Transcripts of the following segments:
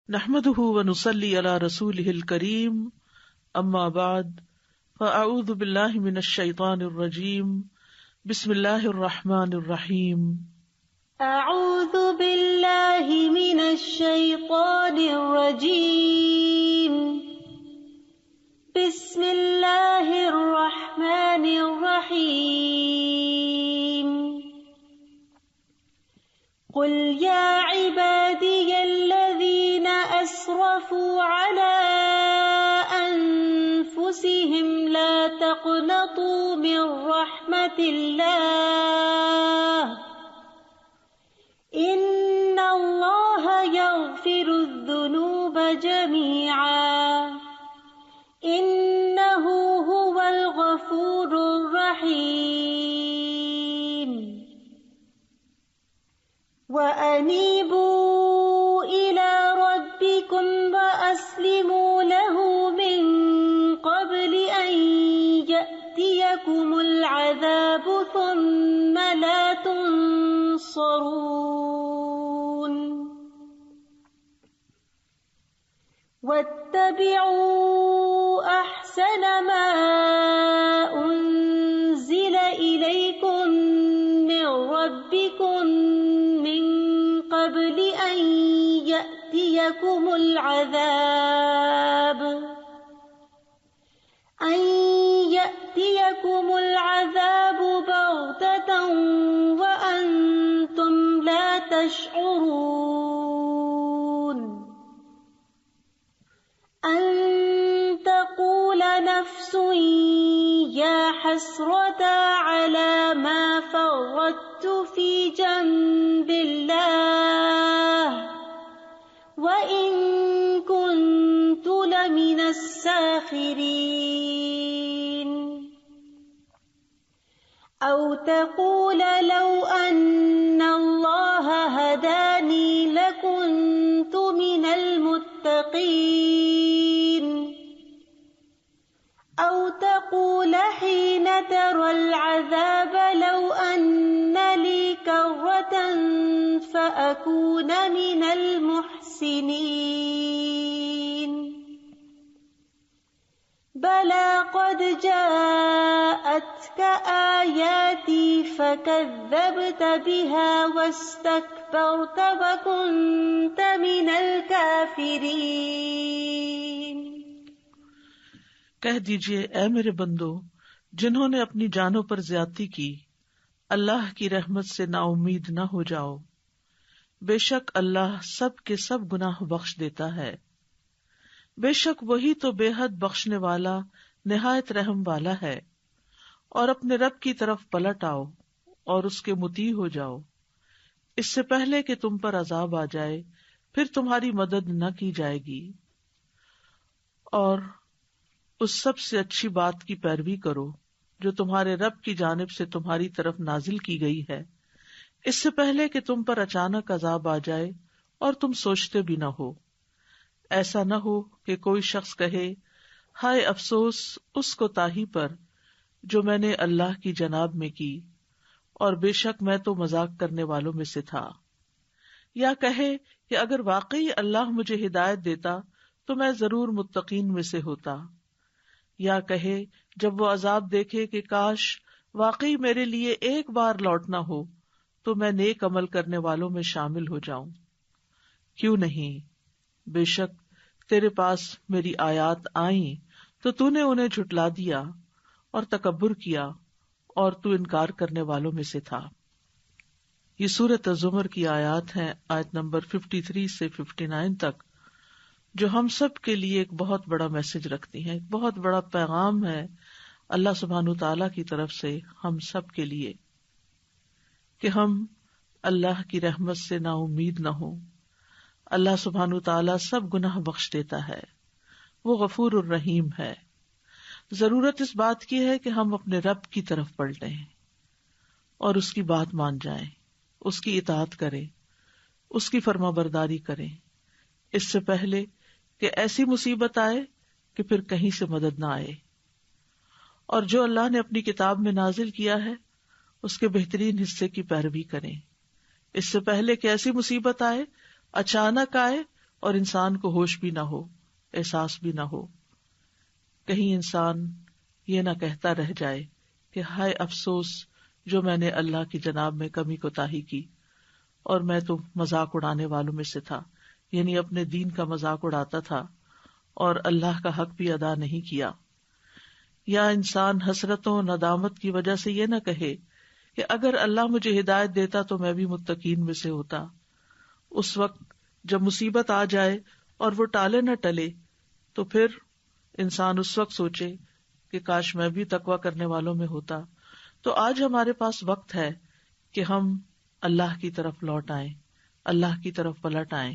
نحمده ونصلي على رسوله الكريم اما بعد فاعوذ بالله من الشيطان الرجيم بسم الله الرحمن الرحيم اعوذ باللہ من الشیطان الرجیم بسم اللہ الرحمن الرحیم قل یا عبادی الذین اسرفوا علی انفسهم لا تقنطوا من رحمت اللہ ان اللہ یغفر الذنوب جمیعا انہ هو الغفور الرحیم وَأَنِيبُوا إِلَىٰ رَبِّكُمْ وَأَسْلِمُوا لَهُ مِن قَبْلِ أَن يَأْتِيَكُمُ الْعَذَابُ ثُمَّ لَا تُنصَرُونَ وَاتَّبِعُوا أَحْسَنَ مَا أُنزِلَ إِلَيْكُم مِّن رَّبِّكُم مِّن قَبْلِ أَن يَأْتِيَكُمُ الْعَذَابُ بَغْتَةً وَأَنتُمْ لَا تَشْعُرُونَ أَن تَقُولَ نَفْسٌ يَا حَسْرَتَا عَلَى مَا فَرَّطتُ فِي جَنبِ اللَّهِ وَإِن كُنتُ لَمِنَ السَّاخِرِينَ أَوْ تَقُولَ لَوْ أَنَّ اللَّهَ هَدَانِي لَكُنتُ مِنَ الْمُتَّقِينَ أَوْ تَقُولَ حِينَ تَرَى الْعَذَابَ لَوْ أَنَّ لِي كَرَّةً فَأَكُونَ مِنَ الْمُحْسِنِينَ بَلَى قَدْ جَاءَتْكَ آيَاتِي فَكَذَّبْتَ بِهَا وَاسْتَكْبَرْتَ وَكُنْتَ مِنَ الْكَافِرِينَ کہہ دیجئے اے میرے بندو جنہوں نے اپنی جانوں پر زیادتی کی اللہ کی رحمت سے نا امید نہ ہو جاؤ، بے شک اللہ سب کے سب گناہ بخش دیتا ہے، بے شک وہی تو بے حد بخشنے والا نہایت رحم والا ہے۔ اور اپنے رب کی طرف پلٹ آؤ اور اس کے مطیع ہو جاؤ، اس سے پہلے کہ تم پر عذاب آ جائے پھر تمہاری مدد نہ کی جائے گی، اور اس سب سے اچھی بات کی پیروی کرو جو تمہارے رب کی جانب سے تمہاری طرف نازل کی گئی ہے، اس سے پہلے کہ تم پر اچانک عذاب آ جائے اور تم سوچتے بھی نہ ہو۔ ایسا نہ ہو کہ کوئی شخص کہے ہائے افسوس اس کوتاہی پر جو میں نے اللہ کی جناب میں کی، اور بے شک میں تو مذاق کرنے والوں میں سے تھا، یا کہے کہ اگر واقعی اللہ مجھے ہدایت دیتا تو میں ضرور متقین میں سے ہوتا، یا کہے جب وہ عذاب دیکھے کہ کاش واقعی میرے لیے ایک بار لوٹنا ہو تو میں نیک عمل کرنے والوں میں شامل ہو جاؤں۔ کیوں نہیں، بے شک تیرے پاس میری آیات آئیں تو تو نے انہیں جھٹلا دیا اور تکبر کیا اور تو انکار کرنے والوں میں سے تھا۔ یہ سورۃ الزمر کی آیات ہیں، آیت نمبر 53 سے 59 تک، جو ہم سب کے لیے ایک بہت بڑا میسج رکھتی ہیں، ایک بہت بڑا پیغام ہے اللہ سبحانہ تعالیٰ کی طرف سے ہم سب کے لیے کہ ہم اللہ کی رحمت سے نا امید نہ ہوں۔ اللہ سبحانہ تعالیٰ سب گناہ بخش دیتا ہے، وہ غفور الرحیم ہے۔ ضرورت اس بات کی ہے کہ ہم اپنے رب کی طرف پلٹیں اور اس کی بات مان جائیں، اس کی اطاعت کریں، اس کی فرما برداری کریں، اس سے پہلے کہ ایسی مصیبت آئے کہ پھر کہیں سے مدد نہ آئے۔ اور جو اللہ نے اپنی کتاب میں نازل کیا ہے اس کے بہترین حصے کی پیروی کریں، اس سے پہلے کہ ایسی مصیبت آئے، اچانک آئے اور انسان کو ہوش بھی نہ ہو، احساس بھی نہ ہو. کہیں انسان یہ نہ کہتا رہ جائے کہ ہائے افسوس جو میں نے اللہ کی جناب میں کمی کوتاہی کی اور میں تو مذاق اڑانے والوں میں سے تھا، یعنی اپنے دین کا مذاق اڑاتا تھا اور اللہ کا حق بھی ادا نہیں کیا. یا انسان حسرتوں ندامت کی وجہ سے یہ نہ کہے کہ اگر اللہ مجھے ہدایت دیتا تو میں بھی متقین میں سے ہوتا. اس وقت جب مصیبت آ جائے اور وہ ٹالے نہ ٹلے تو پھر انسان اس وقت سوچے کہ کاش میں بھی تقویٰ کرنے والوں میں ہوتا. تو آج ہمارے پاس وقت ہے کہ ہم اللہ کی طرف لوٹ آئیں، اللہ کی طرف پلٹ آئیں.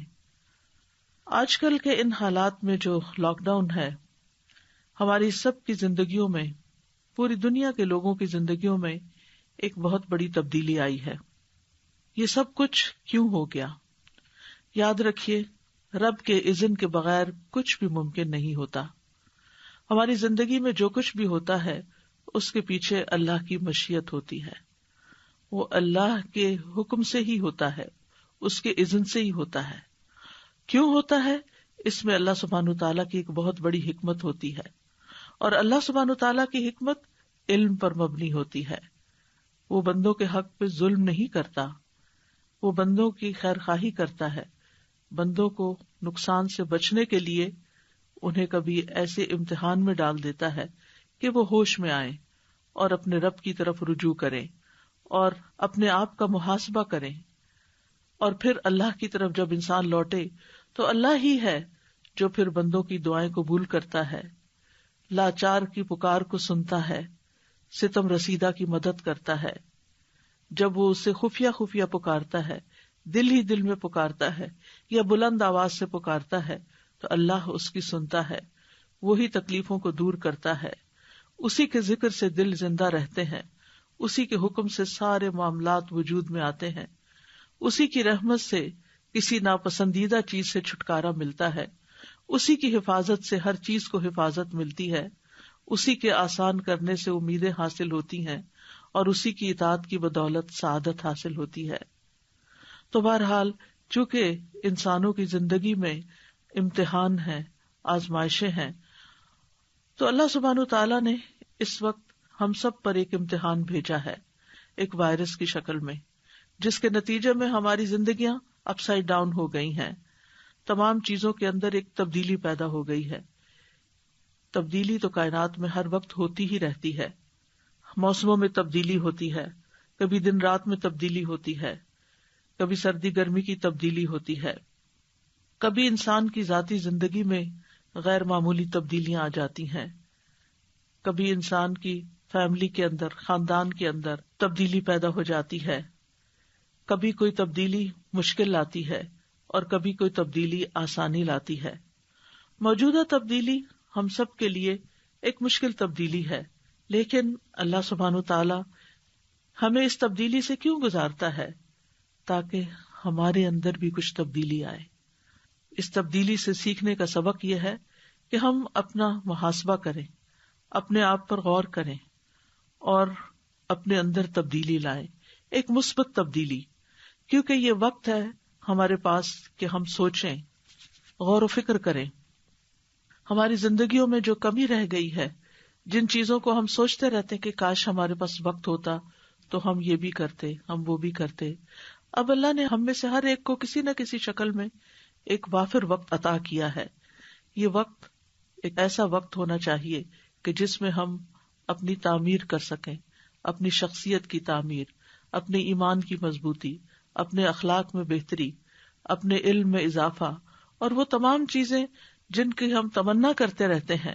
آج کل کے ان حالات میں جو لاک ڈاؤن ہے، ہماری سب کی زندگیوں میں، پوری دنیا کے لوگوں کی زندگیوں میں ایک بہت بڑی تبدیلی آئی ہے. یہ سب کچھ کیوں ہو گیا؟ یاد رکھیے، رب کے اذن کے بغیر کچھ بھی ممکن نہیں ہوتا. ہماری زندگی میں جو کچھ بھی ہوتا ہے اس کے پیچھے اللہ کی مشیت ہوتی ہے. وہ اللہ کے حکم سے ہی ہوتا ہے، اس کے اذن سے ہی ہوتا ہے. کیوں ہوتا ہے؟ اس میں اللہ سبحانہ تعالیٰ کی ایک بہت بڑی حکمت ہوتی ہے، اور اللہ سبحانہ تعالیٰ کی حکمت علم پر مبنی ہوتی ہے. وہ بندوں کے حق پہ ظلم نہیں کرتا، وہ بندوں کی خیر خواہی کرتا ہے. بندوں کو نقصان سے بچنے کے لیے انہیں کبھی ایسے امتحان میں ڈال دیتا ہے کہ وہ ہوش میں آئیں اور اپنے رب کی طرف رجوع کریں اور اپنے آپ کا محاسبہ کریں. اور پھر اللہ کی طرف جب انسان لوٹے تو اللہ ہی ہے جو پھر بندوں کی دعائیں قبول کرتا ہے، لاچار کی پکار کو سنتا ہے، ستم رسیدہ کی مدد کرتا ہے. جب وہ اسے خفیہ خفیہ پکارتا ہے، دل ہی دل میں پکارتا ہے یا بلند آواز سے پکارتا ہے تو اللہ اس کی سنتا ہے. وہی تکلیفوں کو دور کرتا ہے. اسی کے ذکر سے دل زندہ رہتے ہیں، اسی کے حکم سے سارے معاملات وجود میں آتے ہیں، اسی کی رحمت سے کسی ناپسندیدہ چیز سے چھٹکارا ملتا ہے، اسی کی حفاظت سے ہر چیز کو حفاظت ملتی ہے، اسی کے آسان کرنے سے امیدیں حاصل ہوتی ہیں اور اسی کی اطاعت کی بدولت سعادت حاصل ہوتی ہے. تو بہرحال چونکہ انسانوں کی زندگی میں امتحان ہیں، آزمائشیں ہیں، تو اللہ سبحانہ تعالیٰ نے اس وقت ہم سب پر ایک امتحان بھیجا ہے، ایک وائرس کی شکل میں، جس کے نتیجے میں ہماری زندگیاں اپ سائڈ ڈاؤن ہو گئی ہیں. تمام چیزوں کے اندر ایک تبدیلی پیدا ہو گئی ہے. تبدیلی تو کائنات میں ہر وقت ہوتی ہی رہتی ہے. موسموں میں تبدیلی ہوتی ہے، کبھی دن رات میں تبدیلی ہوتی ہے، کبھی سردی گرمی کی تبدیلی ہوتی ہے، کبھی انسان کی ذاتی زندگی میں غیر معمولی تبدیلیاں آ جاتی ہیں، کبھی انسان کی فیملی کے اندر، خاندان کے اندر تبدیلی پیدا ہو جاتی ہے، کبھی کوئی تبدیلی مشکل لاتی ہے اور کبھی کوئی تبدیلی آسانی لاتی ہے. موجودہ تبدیلی ہم سب کے لیے ایک مشکل تبدیلی ہے، لیکن اللہ سبحانہ تعالی ہمیں اس تبدیلی سے کیوں گزارتا ہے؟ تاکہ ہمارے اندر بھی کچھ تبدیلی آئے. اس تبدیلی سے سیکھنے کا سبق یہ ہے کہ ہم اپنا محاسبہ کریں، اپنے آپ پر غور کریں اور اپنے اندر تبدیلی لائیں، ایک مثبت تبدیلی. کیونکہ یہ وقت ہے ہمارے پاس کہ ہم سوچیں، غور و فکر کریں. ہماری زندگیوں میں جو کمی رہ گئی ہے، جن چیزوں کو ہم سوچتے رہتے کہ کاش ہمارے پاس وقت ہوتا تو ہم یہ بھی کرتے، ہم وہ بھی کرتے. اب اللہ نے ہم میں سے ہر ایک کو کسی نہ کسی شکل میں ایک وافر وقت عطا کیا ہے. یہ وقت ایک ایسا وقت ہونا چاہیے کہ جس میں ہم اپنی تعمیر کر سکیں، اپنی شخصیت کی تعمیر، اپنے ایمان کی مضبوطی، اپنے اخلاق میں بہتری، اپنے علم میں اضافہ، اور وہ تمام چیزیں جن کی ہم تمنا کرتے رہتے ہیں،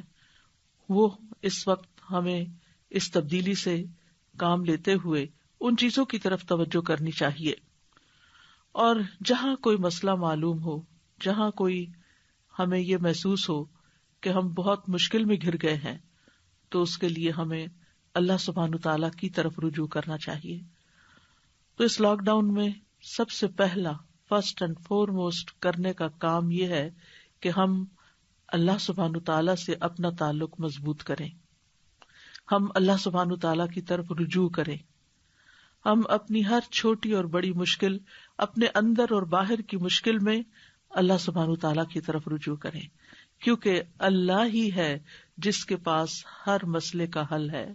وہ اس وقت ہمیں اس تبدیلی سے کام لیتے ہوئے ان چیزوں کی طرف توجہ کرنی چاہیے. اور جہاں کوئی مسئلہ معلوم ہو، جہاں کوئی ہمیں یہ محسوس ہو کہ ہم بہت مشکل میں گھر گئے ہیں، تو اس کے لیے ہمیں اللہ سبحانہ تعالیٰ کی طرف رجوع کرنا چاہیے. تو اس لاک ڈاؤن میں سب سے پہلا، فرسٹ اینڈ فورموسٹ کرنے کا کام یہ ہے کہ ہم اللہ سبحانہ تعالیٰ سے اپنا تعلق مضبوط کریں، ہم اللہ سبحانہ تعالیٰ کی طرف رجوع کریں، ہم اپنی ہر چھوٹی اور بڑی مشکل، اپنے اندر اور باہر کی مشکل میں اللہ سبحانہ تعالیٰ کی طرف رجوع کریں، کیونکہ اللہ ہی ہے جس کے پاس ہر مسئلے کا حل ہے۔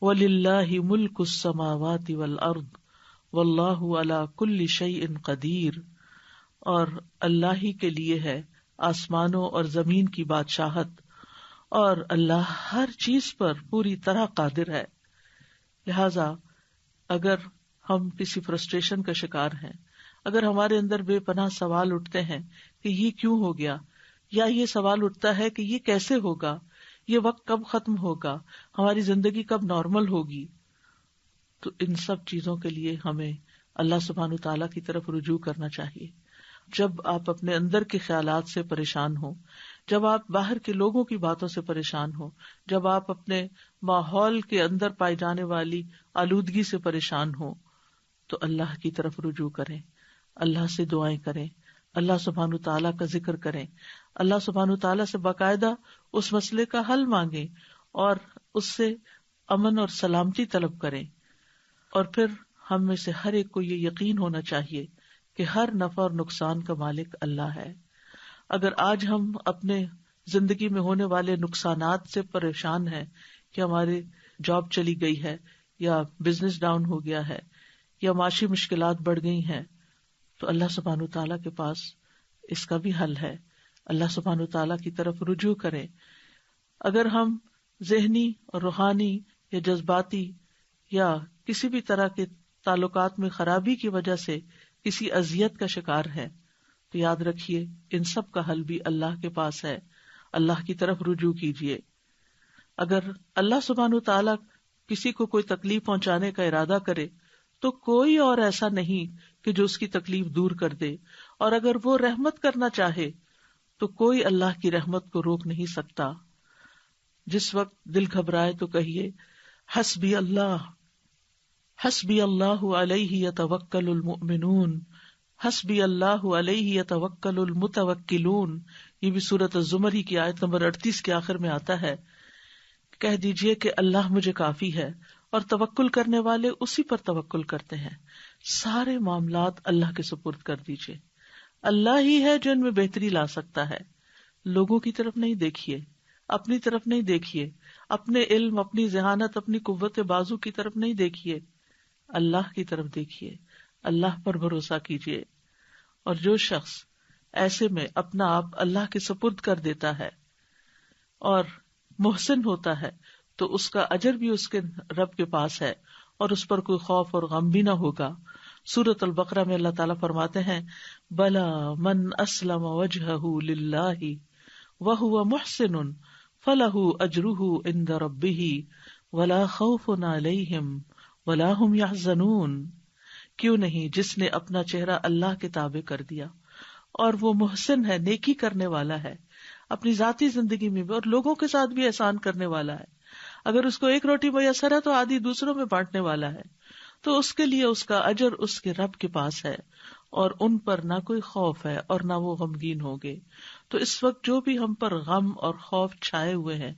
وَلِلَّهِ مُلْكُ السَّمَاوَاتِ وَالْأَرْضِ وَاللَّهُ عَلَى كُلِّ شَيْءٍ قَدِيرٌ، اور اللہ ہی کے لیے ہے آسمانوں اور زمین کی بادشاہت، اور اللہ ہر چیز پر پوری طرح قادر ہے۔ لہذا اگر ہم کسی فرسٹریشن کا شکار ہیں، اگر ہمارے اندر بے پناہ سوال اٹھتے ہیں کہ یہ کیوں ہو گیا، یا یہ سوال اٹھتا ہے کہ یہ کیسے ہوگا، یہ وقت کب ختم ہوگا، ہماری زندگی کب نارمل ہوگی، تو ان سب چیزوں کے لیے ہمیں اللہ سبحانہ تعالیٰ کی طرف رجوع کرنا چاہیے۔ جب آپ اپنے اندر کے خیالات سے پریشان ہوں، جب آپ باہر کے لوگوں کی باتوں سے پریشان ہوں، جب آپ اپنے ماحول کے اندر پائی جانے والی آلودگی سے پریشان ہوں، تو اللہ کی طرف رجوع کریں، اللہ سے دعائیں کریں، اللہ سبحانہ تعالیٰ کا ذکر کریں، اللہ سبحانہ تعالیٰ سے باقاعدہ اس مسئلے کا حل مانگیں اور اس سے امن اور سلامتی طلب کریں۔ اور پھر ہم میں سے ہر ایک کو یہ یقین ہونا چاہیے کہ ہر نفع اور نقصان کا مالک اللہ ہے۔ اگر آج ہم اپنے زندگی میں ہونے والے نقصانات سے پریشان ہیں کہ ہماری جاب چلی گئی ہے، یا بزنس ڈاؤن ہو گیا ہے، یا معاشی مشکلات بڑھ گئی ہیں، تو اللہ سبحانہ تعالیٰ کے پاس اس کا بھی حل ہے۔ اللہ سبحانہ تعالیٰ کی طرف رجوع کریں۔ اگر ہم ذہنی اور روحانی یا جذباتی یا کسی بھی طرح کے تعلقات میں خرابی کی وجہ سے کسی اذیت کا شکار ہیں، تو یاد رکھیے ان سب کا حل بھی اللہ کے پاس ہے۔ اللہ کی طرف رجوع کیجیے۔ اگر اللہ سبحانہ تعالیٰ کسی کو کوئی تکلیف پہنچانے کا ارادہ کرے تو کوئی اور ایسا نہیں کہ جو اس کی تکلیف دور کر دے، اور اگر وہ رحمت کرنا چاہے تو کوئی اللہ کی رحمت کو روک نہیں سکتا۔ جس وقت دل گھبرائے تو کہیے حسبی اللہ، حسبی اللہ علیہ یتوکل المؤمنون، حسبی اللہ علیہ یتوکل المتوکلون۔ یہ بھی سورۃ الزمر ہی کی آیت نمبر 38 کے آخر میں آتا ہے۔ کہہ دیجئے کہ اللہ مجھے کافی ہے، اور توکل کرنے والے اسی پر توکل کرتے ہیں۔ سارے معاملات اللہ کے سپرد کر دیجئے۔ اللہ ہی ہے جو ان میں بہتری لا سکتا ہے۔ لوگوں کی طرف نہیں دیکھیے، اپنی طرف نہیں دیکھیے، اپنے علم، اپنی ذہانت، اپنی قوت بازو کی طرف نہیں دیکھیے، اللہ کی طرف دیکھیے، اللہ پر بھروسہ کیجیے۔ اور جو شخص ایسے میں اپنا آپ اللہ کے سپرد کر دیتا ہے اور محسن ہوتا ہے تو اس کا اجر بھی اس کے رب کے پاس ہے، اور اس پر کوئی خوف اور غم بھی نہ ہوگا۔ سورۃ البقرہ میں اللہ تعالیٰ فرماتے ہیں بلا من اسلم وجہہ للہ وہو محسن فلہ اجرہ عند ربہ ولا خوف علیہم ولا ہم یحزنون۔ کیوں نہیں، جس نے اپنا چہرہ اللہ کے تابع کر دیا اور وہ محسن ہے، نیکی کرنے والا ہے، اپنی ذاتی زندگی میں بھی اور لوگوں کے ساتھ بھی احسان کرنے والا ہے۔ اگر اس کو ایک روٹی میسر ہے تو آدھی دوسروں میں بانٹنے والا ہے، تو اس کے لیے اس کا اجر اس کے رب کے پاس ہے، اور ان پر نہ کوئی خوف ہے اور نہ وہ غمگین ہوں گے۔ تو اس وقت جو بھی ہم پر غم اور خوف چھائے ہوئے ہیں،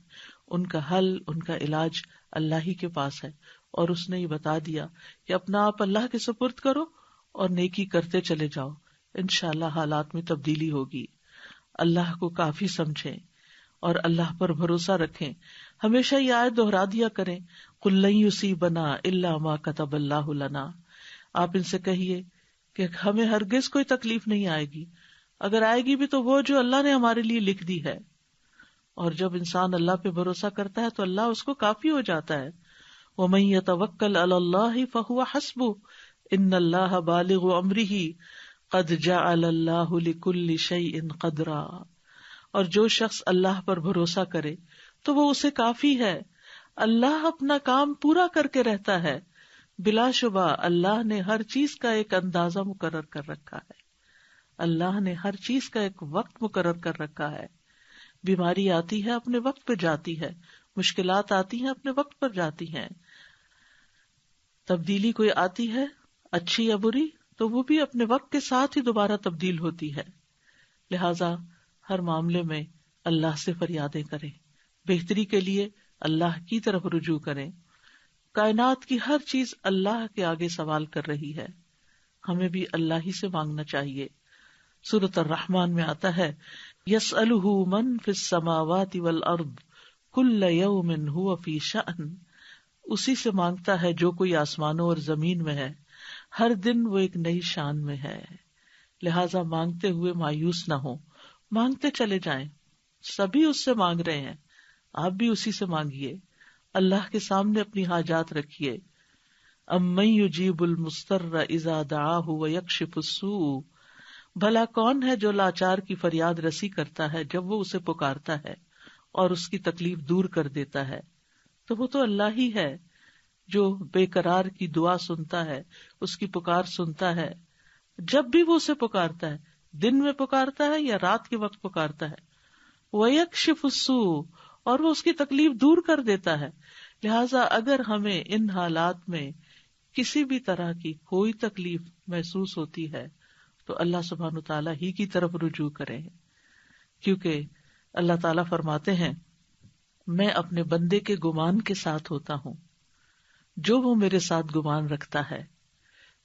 ان کا حل، ان کا علاج اللہ ہی کے پاس ہے، اور اس نے یہ بتا دیا کہ اپنا آپ اللہ کے سپرد کرو اور نیکی کرتے چلے جاؤ، انشاءاللہ حالات میں تبدیلی ہوگی۔ اللہ کو کافی سمجھیں اور اللہ پر بھروسہ رکھیں۔ ہمیشہ یہ آیت دہرا دیا کریں، قُل لَن یُصِیبَنَا إِلَّا مَا كَتَبَ اللَّهُ لَنَا۔ آپ ان سے کہیے کہ ہمیں ہرگز کوئی تکلیف نہیں آئے گی، اگر آئے گی بھی تو وہ جو اللہ نے ہمارے لیے لکھ دی ہے۔ اور جب انسان اللہ پہ بھروسہ کرتا ہے تو اللہ اس کو کافی ہو جاتا ہے۔ وَمَن يَتَوَکَّلْ عَلَى اللَّهِ فَهُوَ حَسْبُهُ إِنَّ اللَّهَ بَالِغُ أَمْرِهِ قَدْ جَعَلَ اللَّهُ لِكُلِّ شَيْءٍ قَدْرًا۔ اور جو شخص اللہ پر بھروسہ کرے تو وہ اسے کافی ہے، اللہ اپنا کام پورا کر کے رہتا ہے۔ بلا شبہ اللہ نے ہر چیز کا ایک اندازہ مقرر کر رکھا ہے، اللہ نے ہر چیز کا ایک وقت مقرر کر رکھا ہے۔ بیماری آتی ہے اپنے وقت پہ جاتی ہے، مشکلات آتی ہیں اپنے وقت پر جاتی ہیں، تبدیلی کوئی آتی ہے اچھی یا بری تو وہ بھی اپنے وقت کے ساتھ ہی دوبارہ تبدیل ہوتی ہے۔ لہذا ہر معاملے میں اللہ سے فریادیں کریں، بہتری کے لیے اللہ کی طرف رجوع کریں۔ کائنات کی ہر چیز اللہ کے آگے سوال کر رہی ہے، ہمیں بھی اللہ ہی سے مانگنا چاہیے۔ سورۃ الرحمن میں آتا ہے یسألہ من فی السماوات والارض کل یوم هو فی شأن، اسی سے مانگتا ہے جو کوئی آسمانوں اور زمین میں ہے، ہر دن وہ ایک نئی شان میں ہے. لہٰذا مانگتے ہوئے مایوس نہ ہو، مانگتے چلے جائیں. سبھی اس سے مانگ رہے ہیں، آپ بھی اسی سے مانگیے. اللہ کے سامنے اپنی حاجات رکھیے. امن یجیب المضطر اذا دعاہ ویکشف السوء، بھلا کون ہے جو لاچار کی فریاد رسی کرتا ہے جب وہ اسے پکارتا ہے اور اس کی تکلیف دور کر دیتا ہے. تو وہ تو اللہ ہی ہے جو بے قرار کی دعا سنتا ہے، اس کی پکار سنتا ہے جب بھی وہ اسے پکارتا ہے، دن میں پکارتا ہے یا رات کے وقت پکارتا ہے. وَيَكْشِفُ السُّوءَ، اور وہ اس کی تکلیف دور کر دیتا ہے. لہٰذا اگر ہمیں ان حالات میں کسی بھی طرح کی کوئی تکلیف محسوس ہوتی ہے تو اللہ سبحانہ تعالیٰ ہی کی طرف رجوع کریں، کیونکہ اللہ تعالیٰ فرماتے ہیں میں اپنے بندے کے گمان کے ساتھ ہوتا ہوں جو وہ میرے ساتھ گمان رکھتا ہے.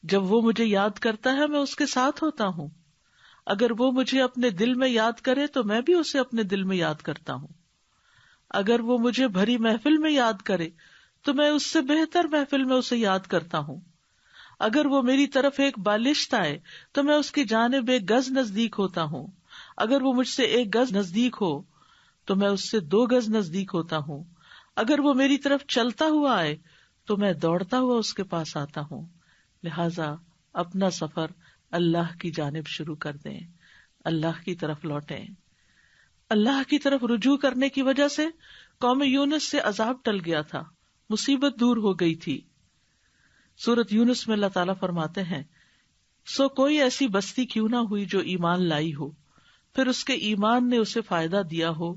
جب وہ مجھے یاد کرتا ہے میں اس کے ساتھ ہوتا ہوں. اگر وہ مجھے اپنے دل میں یاد کرے تو میں بھی اسے اپنے دل میں یاد کرتا ہوں. اگر وہ مجھے بھری محفل میں یاد کرے تو میں اس سے بہتر محفل میں اسے یاد کرتا ہوں. اگر وہ میری طرف ایک بالشت آئے تو میں اس کی جانب ایک گز نزدیک ہوتا ہوں. اگر وہ مجھ سے ایک گز نزدیک ہو تو میں اس سے 2 گز نزدیک ہوتا ہوں. اگر وہ میری طرف چلتا ہوا آئے تو میں دوڑتا ہوا اس کے پاس آتا ہوں. لہذا اپنا سفر اللہ کی جانب شروع کر دیں، اللہ کی طرف لوٹیں. اللہ کی طرف رجوع کرنے کی وجہ سے قوم یونس سے عذاب ٹل گیا تھا، مصیبت دور ہو گئی تھی. سورۃ یونس میں اللہ تعالیٰ فرماتے ہیں سو کوئی ایسی بستی کیوں نہ ہوئی جو ایمان لائی ہو، پھر اس کے ایمان نے اسے فائدہ دیا ہو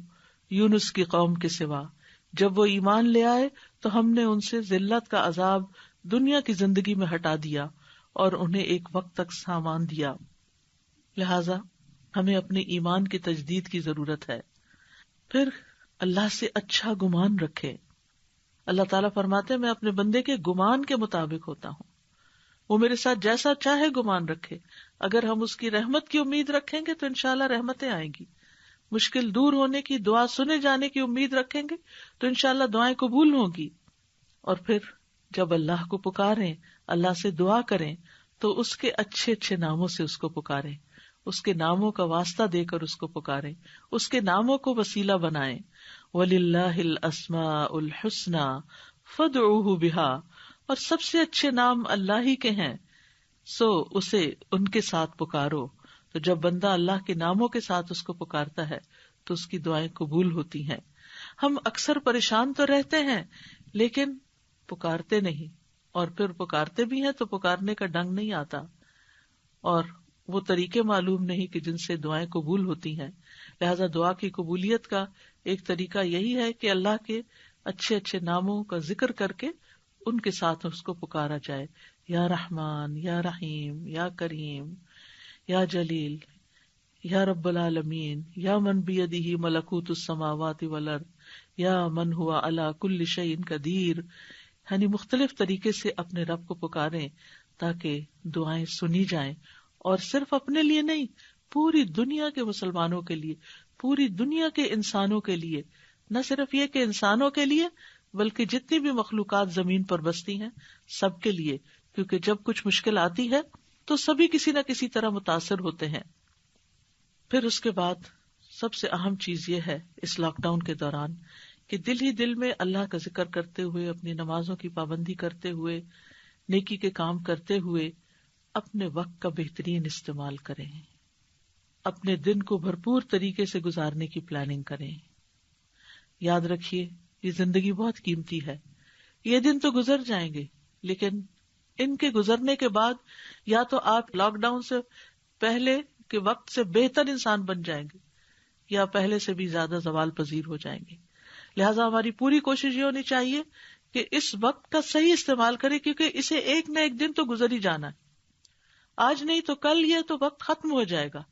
یونس کی قوم کے سوا. جب وہ ایمان لے آئے تو ہم نے ان سے ذلت کا عذاب دنیا کی زندگی میں ہٹا دیا اور انہیں ایک وقت تک سامان دیا. لہذا ہمیں اپنے ایمان کی تجدید کی ضرورت ہے. پھر اللہ سے اچھا گمان رکھے. اللہ تعالیٰ فرماتے ہیں میں اپنے بندے کے گمان کے مطابق ہوتا ہوں، وہ میرے ساتھ جیسا چاہے گمان رکھے. اگر ہم اس کی رحمت کی امید رکھیں گے تو انشاءاللہ رحمتیں آئیں گی. مشکل دور ہونے کی، دعا سنے جانے کی امید رکھیں گے تو انشاءاللہ دعائیں قبول ہوں گی. اور پھر جب اللہ کو پکاریں، اللہ سے دعا کریں تو اس کے اچھے اچھے ناموں سے اس کو پکاریں، اس کے ناموں کا واسطہ دے کر اس کو پکاریں، اس کے ناموں کو وسیلہ بنائیں. وَلِلَّهِ الْأَسْمَاءُ الْحُسْنَى فَادْعُوهُ بِهَا، اور سب سے اچھے نام اللہ ہی کے ہیں سو اسے ان کے ساتھ پکارو. تو جب بندہ اللہ کے ناموں کے ساتھ اس کو پکارتا ہے تو اس کی دعائیں قبول ہوتی ہیں. ہم اکثر پریشان تو رہتے ہیں لیکن پکارتے نہیں، اور پھر پکارتے بھی ہیں تو پکارنے کا ڈنگ نہیں آتا اور وہ طریقے معلوم نہیں کہ جن سے دعائیں قبول ہوتی ہیں. لہذا دعا کی قبولیت کا ایک طریقہ یہی ہے کہ اللہ کے اچھے اچھے ناموں کا ذکر کر کے ان کے ساتھ اس کو پکارا جائے. یا رحمان، یا رحیم، یا کریم، یا جلیل، یا رب العالمین، یا من بیدہ ملکوت السماوات والارض، یا من ہوا علی کل شیء قدیر. یعنی مختلف طریقے سے اپنے رب کو پکاریں تاکہ دعائیں سنی جائیں، اور صرف اپنے لیے نہیں، پوری دنیا کے مسلمانوں کے لیے، پوری دنیا کے انسانوں کے لیے. نہ صرف یہ کہ انسانوں کے لیے بلکہ جتنی بھی مخلوقات زمین پر بستی ہیں سب کے لیے، کیونکہ جب کچھ مشکل آتی ہے تو سبھی کسی نہ کسی طرح متاثر ہوتے ہیں. پھر اس کے بعد سب سے اہم چیز یہ ہے اس لاک ڈاؤن کے دوران کہ دل ہی دل میں اللہ کا ذکر کرتے ہوئے، اپنی نمازوں کی پابندی کرتے ہوئے، نیکی کے کام کرتے ہوئے اپنے وقت کا بہترین استعمال کریں، اپنے دن کو بھرپور طریقے سے گزارنے کی پلاننگ کریں. یاد رکھیے یہ زندگی بہت قیمتی ہے. یہ دن تو گزر جائیں گے لیکن ان کے گزرنے کے بعد یا تو آپ لاک ڈاؤن سے پہلے کے وقت سے بہتر انسان بن جائیں گے یا پہلے سے بھی زیادہ زوال پذیر ہو جائیں گے. لہٰذا ہماری پوری کوشش یہ ہونی چاہیے کہ اس وقت کا صحیح استعمال کریں، کیونکہ اسے ایک نہ ایک دن تو گزر ہی جانا ہے. آج نہیں تو کل یہ تو وقت ختم ہو جائے گا،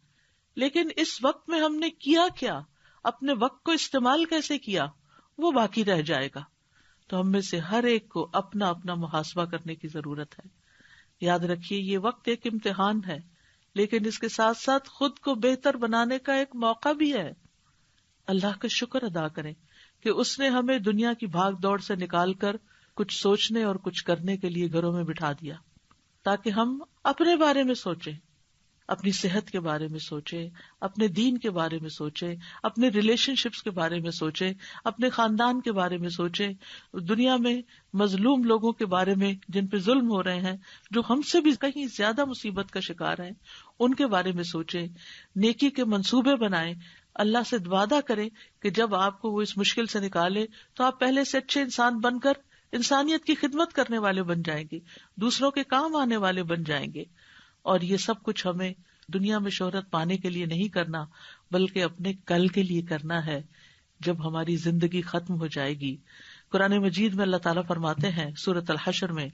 لیکن اس وقت میں ہم نے کیا کیا، اپنے وقت کو استعمال کیسے کیا، وہ باقی رہ جائے گا. تو ہم میں سے ہر ایک کو اپنا اپنا محاسبہ کرنے کی ضرورت ہے. یاد رکھیے یہ وقت ایک امتحان ہے، لیکن اس کے ساتھ ساتھ خود کو بہتر بنانے کا ایک موقع بھی ہے. اللہ کا شکر ادا کریں کہ اس نے ہمیں دنیا کی بھاگ دوڑ سے نکال کر کچھ سوچنے اور کچھ کرنے کے لیے گھروں میں بٹھا دیا، تاکہ ہم اپنے بارے میں سوچیں، اپنی صحت کے بارے میں سوچیں، اپنے دین کے بارے میں سوچیں، اپنے ریلیشن شپس کے بارے میں سوچیں، اپنے خاندان کے بارے میں سوچیں، دنیا میں مظلوم لوگوں کے بارے میں جن پہ ظلم ہو رہے ہیں، جو ہم سے بھی کہیں زیادہ مصیبت کا شکار ہیں، ان کے بارے میں سوچیں، نیکی کے منصوبے بنائیں. اللہ سے وعدہ کریں کہ جب آپ کو وہ اس مشکل سے نکالے تو آپ پہلے سے اچھے انسان بن کر انسانیت کی خدمت کرنے والے بن جائیں گے، دوسروں کے کام آنے والے بن جائیں گے. اور یہ سب کچھ ہمیں دنیا میں شہرت پانے کے لیے نہیں کرنا، بلکہ اپنے کل کے لیے کرنا ہے جب ہماری زندگی ختم ہو جائے گی. قرآن مجید میں اللہ تعالیٰ فرماتے ہیں سورۃ الحشر میں،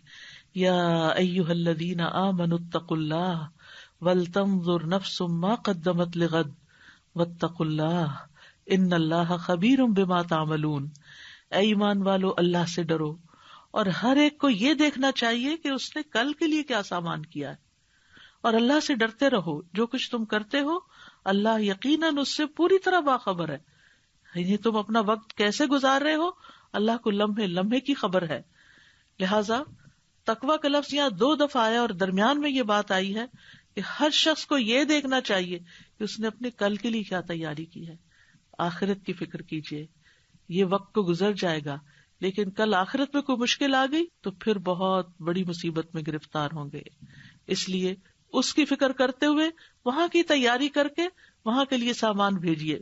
یا ایھا الذین آمنوا اتقوا اللہ ولتنظر نفس ما قدمت لغد واتقوا اللہ ان اللہ خبیر بما تعملون. اے ایمان والو، اللہ سے ڈرو اور ہر ایک کو یہ دیکھنا چاہیے کہ اس نے کل کے لیے کیا سامان کیا ہے، اور اللہ سے ڈرتے رہو، جو کچھ تم کرتے ہو اللہ یقیناً اس سے پوری طرح باخبر ہے. یعنی تم اپنا وقت کیسے گزار رہے ہو اللہ کو لمحے لمحے کی خبر ہے. لہذا تقویٰ کا لفظ یہاں 2 دفعہ آیا اور درمیان میں یہ بات آئی ہے کہ ہر شخص کو یہ دیکھنا چاہیے کہ اس نے اپنے کل کے لیے کیا تیاری کی ہے. آخرت کی فکر کیجیے، یہ وقت تو گزر جائے گا، لیکن کل آخرت میں کوئی مشکل آ گئی تو پھر بہت بڑی مصیبت میں گرفتار ہوں گے. اس لیے اس کی فکر کرتے ہوئے وہاں کی تیاری کر کے وہاں کے لیے سامان بھیجیے،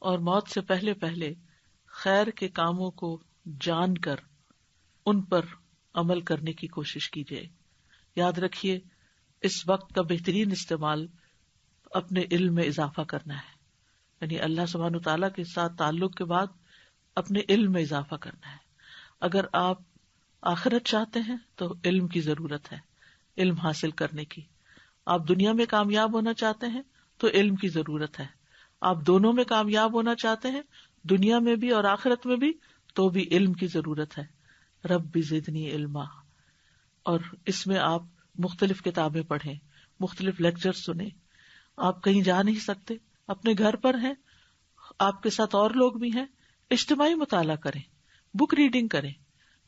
اور موت سے پہلے پہلے خیر کے کاموں کو جان کر ان پر عمل کرنے کی کوشش کیجیے. یاد رکھیے اس وقت کا بہترین استعمال اپنے علم میں اضافہ کرنا ہے، یعنی اللہ سبحانہ وتعالیٰ کے ساتھ تعلق کے بعد اپنے علم میں اضافہ کرنا ہے. اگر آپ آخرت چاہتے ہیں تو علم کی ضرورت ہے، علم حاصل کرنے کی. آپ دنیا میں کامیاب ہونا چاہتے ہیں تو علم کی ضرورت ہے. آپ دونوں میں کامیاب ہونا چاہتے ہیں، دنیا میں بھی اور آخرت میں بھی، تو بھی علم کی ضرورت ہے. رب زدنی علما. اور اس میں آپ مختلف کتابیں پڑھیں، مختلف لیکچر سنیں. آپ کہیں جا نہیں سکتے، اپنے گھر پر ہیں، آپ کے ساتھ اور لوگ بھی ہیں، اجتماعی مطالعہ کریں، بک ریڈنگ کریں،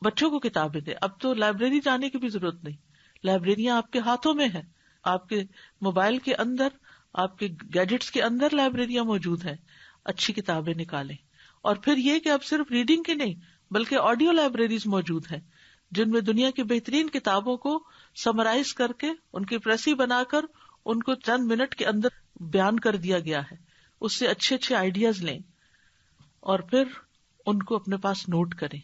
بچوں کو کتابیں دیں. اب تو لائبریری جانے کی بھی ضرورت نہیں، لائبریریاں آپ کے ہاتھوں میں ہیں، آپ کے موبائل کے اندر، آپ کے گیجٹس کے اندر لائبریریاں موجود ہیں. اچھی کتابیں نکالیں. اور پھر یہ کہ اب صرف ریڈنگ کی نہیں بلکہ آڈیو لائبریریز موجود ہیں جن میں دنیا کی بہترین کتابوں کو سمرائز کر کے ان کی پریسی بنا کر ان کو چند منٹ کے اندر بیان کر دیا گیا ہے. اس سے اچھے اچھے آئیڈیاز لیں اور پھر ان کو اپنے پاس نوٹ کریں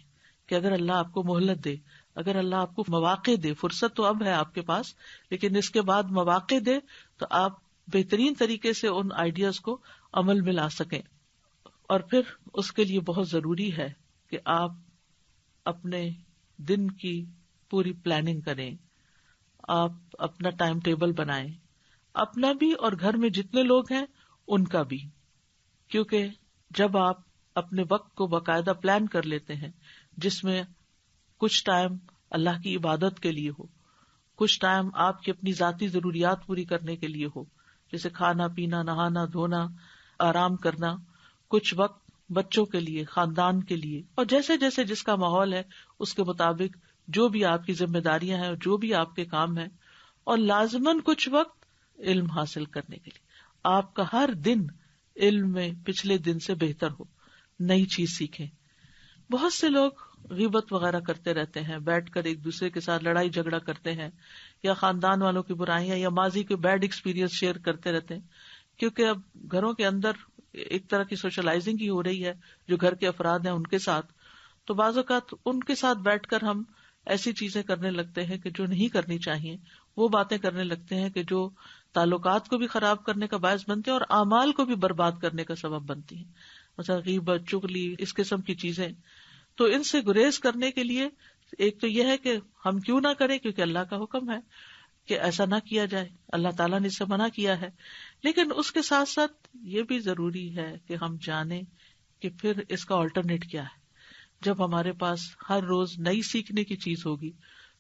کہ اگر اللہ آپ کو مہلت دے، اگر اللہ آپ کو مواقع دے، فرصت تو اب ہے آپ کے پاس لیکن اس کے بعد مواقع دے تو آپ بہترین طریقے سے ان آئیڈیاز کو عمل میں لا سکیں. اور پھر اس کے لیے بہت ضروری ہے کہ آپ اپنے دن کی پوری پلاننگ کریں، آپ اپنا ٹائم ٹیبل بنائیں، اپنا بھی اور گھر میں جتنے لوگ ہیں ان کا بھی. کیونکہ جب آپ اپنے وقت کو باقاعدہ پلان کر لیتے ہیں جس میں کچھ ٹائم اللہ کی عبادت کے لیے ہو، کچھ ٹائم آپ کی اپنی ذاتی ضروریات پوری کرنے کے لیے ہو جیسے کھانا پینا، نہانا دھونا، آرام کرنا، کچھ وقت بچوں کے لیے، خاندان کے لیے، اور جیسے جیسے جس کا ماحول ہے اس کے مطابق جو بھی آپ کی ذمہ داریاں ہیں، جو بھی آپ کے کام ہیں، اور لازماً کچھ وقت علم حاصل کرنے کے لیے. آپ کا ہر دن علم میں پچھلے دن سے بہتر ہو، نئی چیز سیکھیں. بہت سے لوگ غیبت وغیرہ کرتے رہتے ہیں، بیٹھ کر ایک دوسرے کے ساتھ لڑائی جھگڑا کرتے ہیں یا خاندان والوں کی برائیاں یا ماضی کے بیڈ ایکسپیرینس شیئر کرتے رہتے ہیں، کیونکہ اب گھروں کے اندر ایک طرح کی سوشلائزنگ ہی ہو رہی ہے جو گھر کے افراد ہیں ان کے ساتھ. تو بعض اوقات ان کے ساتھ بیٹھ کر ہم ایسی چیزیں کرنے لگتے ہیں کہ جو نہیں کرنی چاہیے، وہ باتیں کرنے لگتے ہیں کہ جو تعلقات کو بھی خراب کرنے کا باعث بنتے ہیں اور اعمال کو بھی برباد کرنے کا سبب بنتی ہیں، مثلا غیبت، چغلی، اس قسم کی چیزیں. تو ان سے گریز کرنے کے لیے ایک تو یہ ہے کہ ہم کیوں نہ کریں، کیونکہ اللہ کا حکم ہے کہ ایسا نہ کیا جائے، اللہ تعالیٰ نے اس سے منع کیا ہے. لیکن اس کے ساتھ ساتھ یہ بھی ضروری ہے کہ ہم جانیں کہ پھر اس کا آلٹرنیٹ کیا ہے. جب ہمارے پاس ہر روز نئی سیکھنے کی چیز ہوگی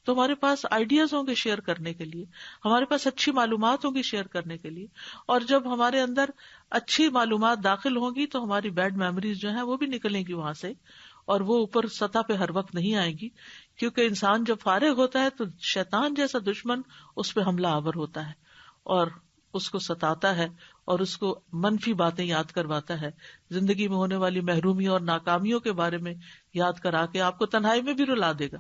تو ہمارے پاس آئیڈیاز ہوں گے شیئر کرنے کے لیے، ہمارے پاس اچھی معلومات ہوں گی شیئر کرنے کے لیے. اور جب ہمارے اندر اچھی معلومات داخل ہوں گی تو ہماری بیڈ میموریز جو ہیں وہ بھی نکلیں گی وہاں سے، اور وہ اوپر سطح پہ ہر وقت نہیں آئے گی. کیونکہ انسان جب فارغ ہوتا ہے تو شیطان جیسا دشمن اس پہ حملہ آور ہوتا ہے اور اس کو ستاتا ہے اور اس کو منفی باتیں یاد کرواتا ہے، زندگی میں ہونے والی محرومی اور ناکامیوں کے بارے میں یاد کرا کے آپ کو تنہائی میں بھی رلا دے گا.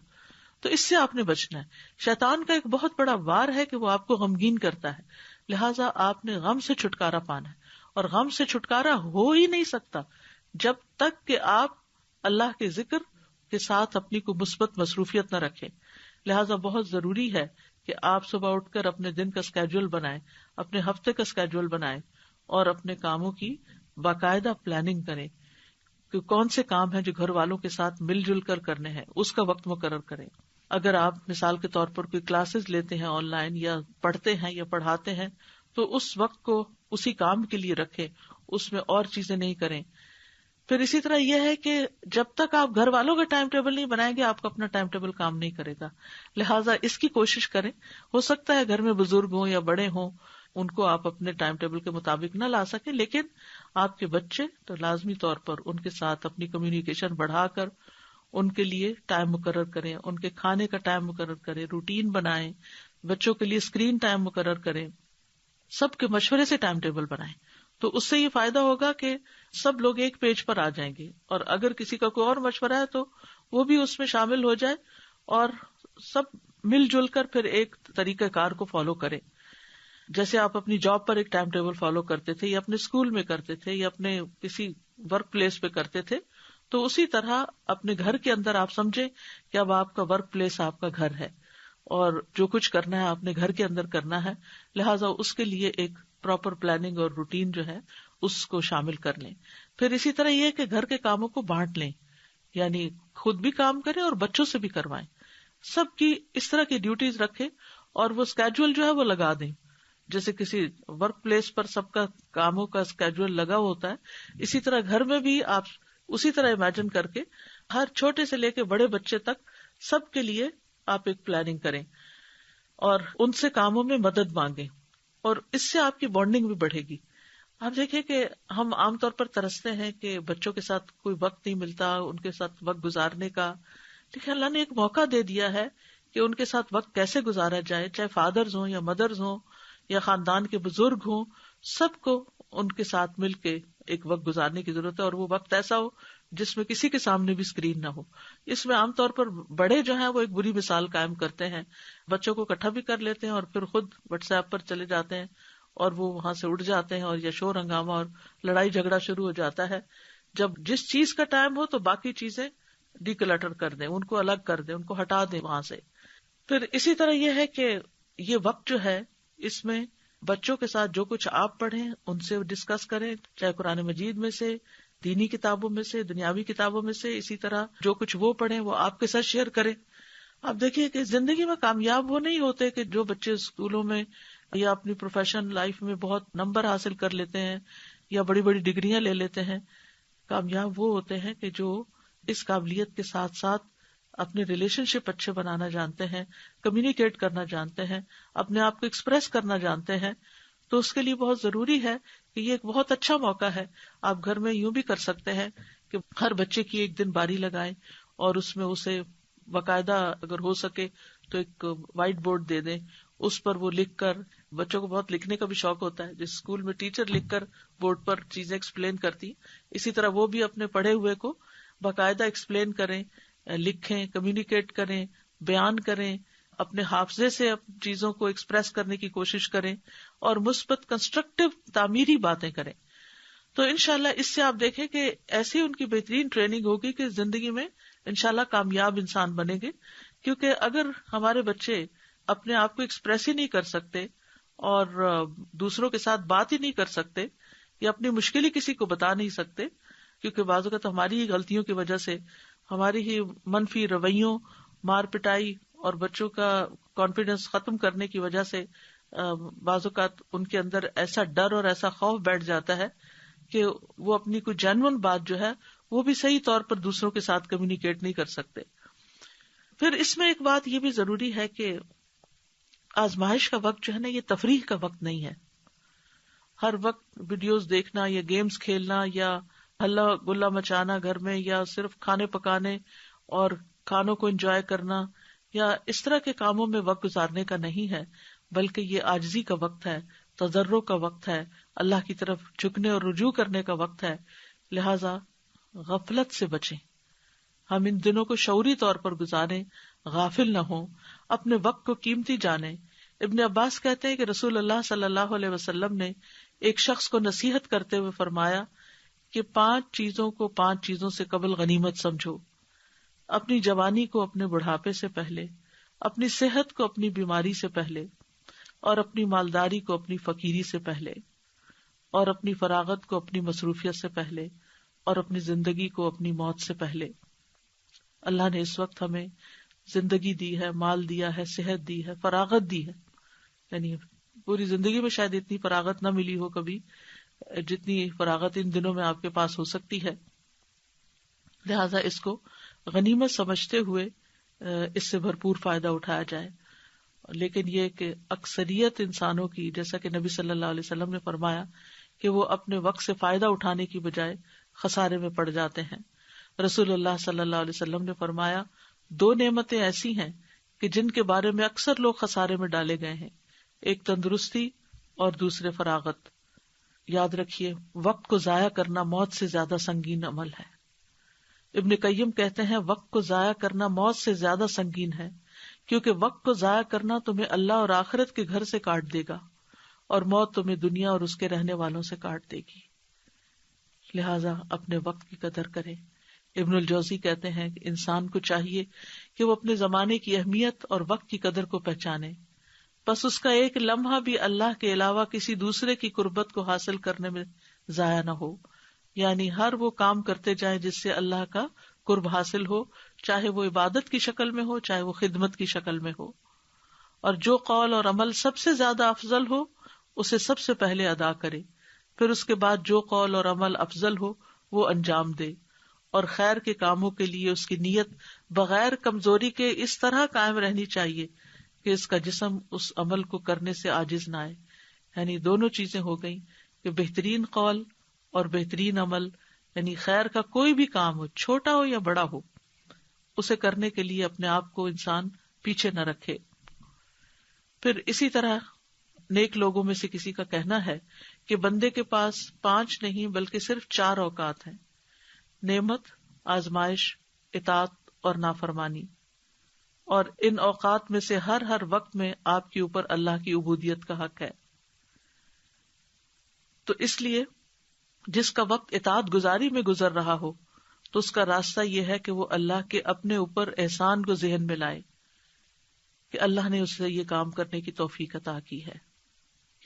تو اس سے آپ نے بچنا ہے. شیطان کا ایک بہت بڑا وار ہے کہ وہ آپ کو غمگین کرتا ہے، لہٰذا آپ نے غم سے چھٹکارا پانا ہے. اور غم سے چھٹکارا ہو ہی نہیں سکتا جب تک کہ آپ اللہ کے ذکر کے ساتھ اپنی کو مثبت مصروفیت نہ رکھیں. لہٰذا بہت ضروری ہے کہ آپ صبح اٹھ کر اپنے دن کا اسکیڈول بنائیں، اپنے ہفتے کا اسکیڈول بنائیں اور اپنے کاموں کی باقاعدہ پلاننگ کریں کہ کون سے کام ہیں جو گھر والوں کے ساتھ مل جل کر کرنے ہیں، اس کا وقت مقرر کریں. اگر آپ مثال کے طور پر کوئی کلاسز لیتے ہیں آن لائن یا پڑھتے ہیں یا پڑھاتے ہیں تو اس وقت کو اسی کام کے لیے رکھیں، اس میں اور چیزیں نہیں کریں. پھر اسی طرح یہ ہے کہ جب تک آپ گھر والوں کا ٹائم ٹیبل نہیں بنائیں گے آپ کا اپنا ٹائم ٹیبل کام نہیں کرے گا. لہٰذا اس کی کوشش کریں. ہو سکتا ہے گھر میں بزرگ ہوں یا بڑے ہوں، ان کو آپ اپنے ٹائم ٹیبل کے مطابق نہ لا سکیں، لیکن آپ کے بچے تو لازمی طور پر ان کے ساتھ اپنی کمیونیکیشن بڑھا کر ان کے لیے ٹائم مقرر کریں، ان کے کھانے کا ٹائم مقرر کریں، روٹین بنائیں، بچوں کے لیے اسکرین ٹائم مقرر کریں، سب کے مشورے سے ٹائم ٹیبل بنائیں. تو اس سے یہ فائدہ ہوگا کہ سب لوگ ایک پیج پر آ جائیں گے، اور اگر کسی کا کوئی اور مشورہ ہے تو وہ بھی اس میں شامل ہو جائے اور سب مل جل کر پھر ایک طریقہ کار کو فالو کریں. جیسے آپ اپنی جاب پر ایک ٹائم ٹیبل فالو کرتے تھے یا اپنے اسکول میں کرتے تھے یا اپنے کسی ورک پلیس پہ کرتے تھے، تو اسی طرح اپنے گھر کے اندر آپ سمجھیں کہ اب آپ کا ورک پلیس آپ کا گھر ہے اور جو کچھ کرنا ہے آپ نے گھر کے اندر کرنا ہے. لہٰذا اس کے لیے ایک پراپر پلاننگ اور روٹین جو ہے اس کو شامل کر لیں. پھر اسی طرح یہ کہ گھر کے کاموں کو بانٹ لیں، یعنی خود بھی کام کریں اور بچوں سے بھی کروائیں. سب کی اس طرح کی ڈیوٹیز رکھیں اور وہ اسکیڈول جو ہے وہ لگا دیں. جیسے کسی ورک پلیس پر سب کا کاموں کا اسکیڈول لگا ہوتا ہے، اسی طرح گھر میں بھی آپ اسی طرح امیجن کر کے ہر چھوٹے سے لے کے بڑے بچے تک سب کے لیے آپ ایک پلاننگ کریں اور ان سے کاموں میں مدد مانگیں، اور اس سے آپ کی بانڈنگ بھی بڑھے گی. آپ دیکھیں کہ ہم عام طور پر ترستے ہیں کہ بچوں کے ساتھ کوئی وقت نہیں ملتا ان کے ساتھ وقت گزارنے کا، لیکن اللہ نے ایک موقع دے دیا ہے کہ ان کے ساتھ وقت کیسے گزارا جائے. چاہے فادرز ہوں یا مدرز ہوں یا خاندان کے بزرگ ہوں، سب کو ان کے ساتھ مل کے ایک وقت گزارنے کی ضرورت ہے، اور وہ وقت ایسا ہو جس میں کسی کے سامنے بھی اسکرین نہ ہو. اس میں عام طور پر بڑے جو ہیں وہ ایک بری مثال قائم کرتے ہیں، بچوں کو اکٹھا بھی کر لیتے ہیں اور پھر خود واٹس ایپ پر چلے جاتے ہیں اور وہ وہاں سے اٹھ جاتے ہیں اور یا شور ہنگامہ اور لڑائی جھگڑا شروع ہو جاتا ہے. جب جس چیز کا ٹائم ہو تو باقی چیزیں ڈی کلٹر کر دیں، ان کو الگ کر دیں، ان کو ہٹا دیں وہاں سے. پھر اسی طرح یہ ہے کہ یہ وقت جو ہے اس میں بچوں کے ساتھ جو کچھ آپ پڑھیں ان سے ڈسکس کریں، چاہے قرآن مجید میں سے، دینی کتابوں میں سے، دنیاوی کتابوں میں سے. اسی طرح جو کچھ وہ پڑھیں وہ آپ کے ساتھ شیئر کریں. آپ دیکھیے کہ زندگی میں کامیاب وہ نہیں ہوتے کہ جو بچے اسکولوں میں یا اپنی پروفیشنل لائف میں بہت نمبر حاصل کر لیتے ہیں یا بڑی بڑی ڈگریاں لے لیتے ہیں. کامیاب وہ ہوتے ہیں کہ جو اس قابلیت کے ساتھ ساتھ اپنے ریلیشن شپ اچھے بنانا جانتے ہیں، کمیونیکیٹ کرنا جانتے ہیں، اپنے آپ کو ایکسپریس کرنا جانتے ہیں. تو اس کے لیے بہت ضروری ہے کہ یہ ایک بہت اچھا موقع ہے. آپ گھر میں یوں بھی کر سکتے ہیں کہ ہر بچے کی ایک دن باری لگائیں اور اس میں اسے باقاعدہ اگر ہو سکے تو ایک وائٹ بورڈ دے دیں، اس پر وہ لکھ کر، بچوں کو بہت لکھنے کا بھی شوق ہوتا ہے، جس اسکول میں ٹیچر لکھ کر بورڈ پر چیزیں ایکسپلین کرتی، اسی طرح وہ بھی اپنے پڑھے ہوئے کو باقاعدہ ایکسپلین کریں، لکھیں، کمیونیکیٹ کریں، بیان کریں، اپنے حافظے سے چیزوں کو ایکسپریس کرنے کی کوشش کریں اور مثبت کنسٹرکٹیو تعمیری باتیں کریں. تو انشاءاللہ اس سے آپ دیکھیں کہ ایسی ان کی بہترین ٹریننگ ہوگی کہ زندگی میں انشاءاللہ کامیاب انسان بنیں گے. کیونکہ اگر ہمارے بچے اپنے آپ کو ایکسپریس ہی نہیں کر سکتے اور دوسروں کے ساتھ بات ہی نہیں کر سکتے یا اپنی مشکل ہی کسی کو بتا نہیں سکتے، کیونکہ بعض اوقات ہماری ہی غلطیوں کی وجہ سے، ہماری ہی منفی رویوں، مار پٹائی اور بچوں کا کانفیڈینس ختم کرنے کی وجہ سے بعض اوقات ان کے اندر ایسا ڈر اور ایسا خوف بیٹھ جاتا ہے کہ وہ اپنی کوئی جینوئن بات جو ہے وہ بھی صحیح طور پر دوسروں کے ساتھ کمیونیکیٹ نہیں کر سکتے. پھر اس میں ایک بات یہ بھی ضروری ہے کہ آزمائش کا وقت جو ہے نا یہ تفریح کا وقت نہیں ہے. ہر وقت ویڈیوز دیکھنا یا گیمز کھیلنا یا ہلا گلا مچانا گھر میں یا صرف کھانے پکانے اور کھانوں کو انجوائے کرنا یا اس طرح کے کاموں میں وقت گزارنے کا نہیں ہے، بلکہ یہ عاجزی کا وقت ہے، تضرع کا وقت ہے، اللہ کی طرف جھکنے اور رجوع کرنے کا وقت ہے. لہذا غفلت سے بچیں. ہم ان دنوں کو شعوری طور پر گزاریں، غافل نہ ہوں، اپنے وقت کو قیمتی جانیں. ابن عباس کہتے ہیں کہ رسول اللہ صلی اللہ علیہ وسلم نے ایک شخص کو نصیحت کرتے ہوئے فرمایا کہ 5 چیزوں کو 5 چیزوں سے قبل غنیمت سمجھو. اپنی جوانی کو اپنے بڑھاپے سے پہلے، اپنی صحت کو اپنی بیماری سے پہلے، اور اپنی مالداری کو اپنی فقیری سے پہلے، اور اپنی فراغت کو اپنی مصروفیت سے پہلے، اور اپنی زندگی کو اپنی موت سے پہلے. اللہ نے اس وقت ہمیں زندگی دی ہے، مال دیا ہے، صحت دی ہے، فراغت دی ہے. یعنی پوری زندگی میں شاید اتنی فراغت نہ ملی ہو کبھی جتنی فراغت ان دنوں میں آپ کے پاس ہو سکتی ہے. لہذا اس کو غنیمت سمجھتے ہوئے اس سے بھرپور فائدہ اٹھایا جائے. لیکن یہ کہ اکثریت انسانوں کی، جیسا کہ نبی صلی اللہ علیہ وسلم نے فرمایا کہ وہ اپنے وقت سے فائدہ اٹھانے کی بجائے خسارے میں پڑ جاتے ہیں. رسول اللہ صلی اللہ علیہ وسلم نے فرمایا 2 نعمتیں ایسی ہیں کہ جن کے بارے میں اکثر لوگ خسارے میں ڈالے گئے ہیں، ایک تندرستی اور دوسرے فراغت. یاد رکھیے وقت کو ضائع کرنا موت سے زیادہ سنگین عمل ہے. ابن قیم کہتے ہیں وقت کو ضائع کرنا موت سے زیادہ سنگین ہے، کیونکہ وقت کو ضائع کرنا تمہیں اللہ اور آخرت کے گھر سے کاٹ دے گا، اور موت تمہیں دنیا اور اس کے رہنے والوں سے کاٹ دے گی. لہذا اپنے وقت کی قدر کریں. ابن الجوزی کہتے ہیں کہ انسان کو چاہیے کہ وہ اپنے زمانے کی اہمیت اور وقت کی قدر کو پہچانے، بس اس کا ایک لمحہ بھی اللہ کے علاوہ کسی دوسرے کی قربت کو حاصل کرنے میں ضائع نہ ہو. یعنی ہر وہ کام کرتے جائیں جس سے اللہ کا قرب حاصل ہو، چاہے وہ عبادت کی شکل میں ہو، چاہے وہ خدمت کی شکل میں ہو. اور جو قول اور عمل سب سے زیادہ افضل ہو اسے سب سے پہلے ادا کرے، پھر اس کے بعد جو قول اور عمل افضل ہو وہ انجام دے. اور خیر کے کاموں کے لیے اس کی نیت بغیر کمزوری کے اس طرح قائم رہنی چاہیے کہ اس کا جسم اس عمل کو کرنے سے عاجز نہ آئے. یعنی دونوں چیزیں ہو گئیں کہ بہترین قول اور بہترین عمل، یعنی خیر کا کوئی بھی کام ہو، چھوٹا ہو یا بڑا ہو، اسے کرنے کے لیے اپنے آپ کو انسان پیچھے نہ رکھے. پھر اسی طرح نیک لوگوں میں سے کسی کا کہنا ہے کہ بندے کے پاس 5 نہیں بلکہ صرف 4 اوقات ہیں: نعمت، آزمائش، اطاعت اور نافرمانی. اور ان اوقات میں سے ہر وقت میں آپ کے اوپر اللہ کی عبودیت کا حق ہے. تو اس لیے جس کا وقت اطاعت گزاری میں گزر رہا ہو تو اس کا راستہ یہ ہے کہ وہ اللہ کے اپنے اوپر احسان کو ذہن میں لائے کہ اللہ نے اسے یہ کام کرنے کی توفیق عطا کی ہے.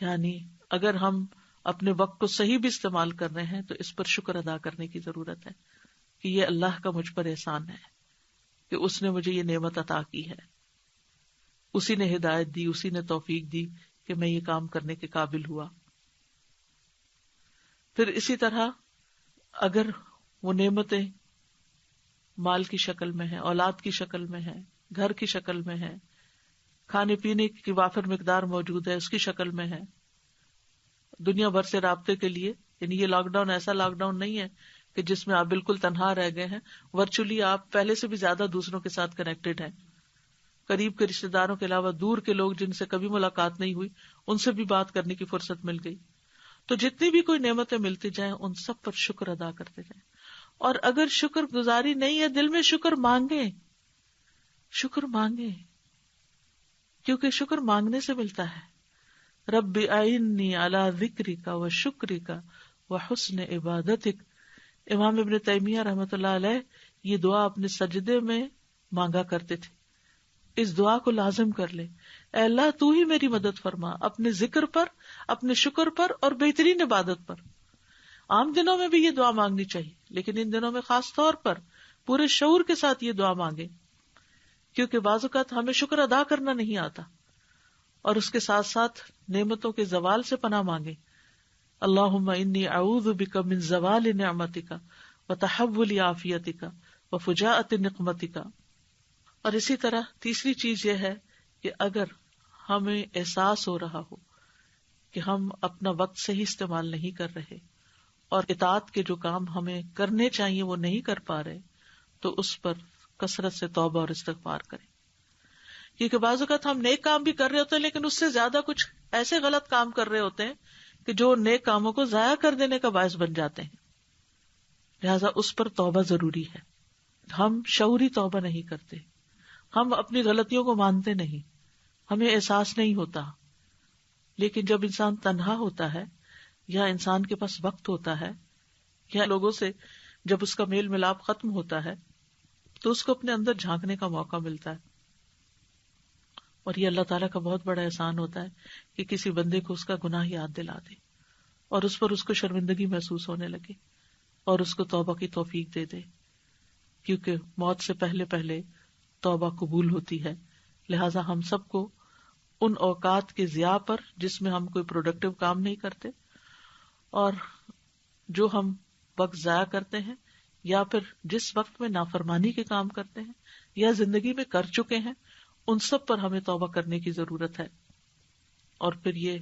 یعنی اگر ہم اپنے وقت کو صحیح بھی استعمال کر رہے ہیں تو اس پر شکر ادا کرنے کی ضرورت ہے کہ یہ اللہ کا مجھ پر احسان ہے کہ اس نے مجھے یہ نعمت عطا کی ہے، اسی نے ہدایت دی، اسی نے توفیق دی کہ میں یہ کام کرنے کے قابل ہوا. پھر اسی طرح اگر وہ نعمتیں مال کی شکل میں ہیں، اولاد کی شکل میں ہیں، گھر کی شکل میں ہیں، کھانے پینے کی وافر مقدار موجود ہے اس کی شکل میں ہے، دنیا بھر سے رابطے کے لیے، یعنی یہ لاک ڈاؤن ایسا لاک ڈاؤن نہیں ہے کہ جس میں آپ بالکل تنہا رہ گئے ہیں، ورچولی آپ پہلے سے بھی زیادہ دوسروں کے ساتھ کنیکٹڈ ہیں. قریب کے رشتے داروں کے علاوہ دور کے لوگ جن سے کبھی ملاقات نہیں ہوئی ان سے بھی بات کرنے کی فرصت مل گئی. تو جتنی بھی کوئی نعمتیں ملتی جائیں ان سب پر شکر ادا کرتے جائیں. اور اگر شکر گزاری نہیں ہے، دل میں شکر مانگیں، کیونکہ شکر مانگنے سے ملتا ہے. رب اعنی علی ذکرک و شکرک و حسن عبادتک. امام ابن تیمیہ رحمۃ اللہ علیہ یہ دعا اپنے سجدے میں مانگا کرتے تھے. اس دعا کو لازم کر لے، اے اللہ تو ہی میری مدد فرما اپنے ذکر پر، اپنے شکر پر اور بہترین عبادت پر. عام دنوں میں بھی یہ دعا مانگنی چاہیے، لیکن ان دنوں میں خاص طور پر پورے شعور کے ساتھ یہ دعا مانگے، کیونکہ بعض اوقات ہمیں شکر ادا کرنا نہیں آتا. اور اس کے ساتھ ساتھ نعمتوں کے زوال سے پناہ مانگے. اللہم انی اعوذ بک من زوال نعمتک وتحول عافیتک وفجاءۃ نقمتک. اور اسی طرح تیسری چیز یہ ہے کہ اگر ہمیں احساس ہو رہا ہو کہ ہم اپنا وقت صحیح استعمال نہیں کر رہے اور اطاعت کے جو کام ہمیں کرنے چاہیے وہ نہیں کر پا رہے، تو اس پر کثرت سے توبہ اور استغفار کریں. کیونکہ بعض اوقات ہم نیک کام بھی کر رہے ہوتے ہیں لیکن اس سے زیادہ کچھ ایسے غلط کام کر رہے ہوتے ہیں کہ جو نیک کاموں کو ضائع کر دینے کا باعث بن جاتے ہیں. لہذا اس پر توبہ ضروری ہے. ہم شعوری توبہ نہیں کرتے، ہم اپنی غلطیوں کو مانتے نہیں، ہمیں احساس نہیں ہوتا. لیکن جب انسان تنہا ہوتا ہے یا انسان کے پاس وقت ہوتا ہے یا لوگوں سے جب اس کا میل ملاپ ختم ہوتا ہے تو اس کو اپنے اندر جھانکنے کا موقع ملتا ہے. اور یہ اللہ تعالیٰ کا بہت بڑا احسان ہوتا ہے کہ کسی بندے کو اس کا گناہ یاد دلا دے اور اس پر اس کو شرمندگی محسوس ہونے لگے اور اس کو توبہ کی توفیق دے دے، کیونکہ موت سے پہلے پہلے توبہ قبول ہوتی ہے. لہٰذا ہم سب کو ان اوقات کے ضیاع پر جس میں ہم کوئی پروڈکٹیو کام نہیں کرتے اور جو ہم وقت ضائع کرتے ہیں یا پھر جس وقت میں نافرمانی کے کام کرتے ہیں یا زندگی میں کر چکے ہیں، ان سب پر ہمیں توبہ کرنے کی ضرورت ہے. اور پھر یہ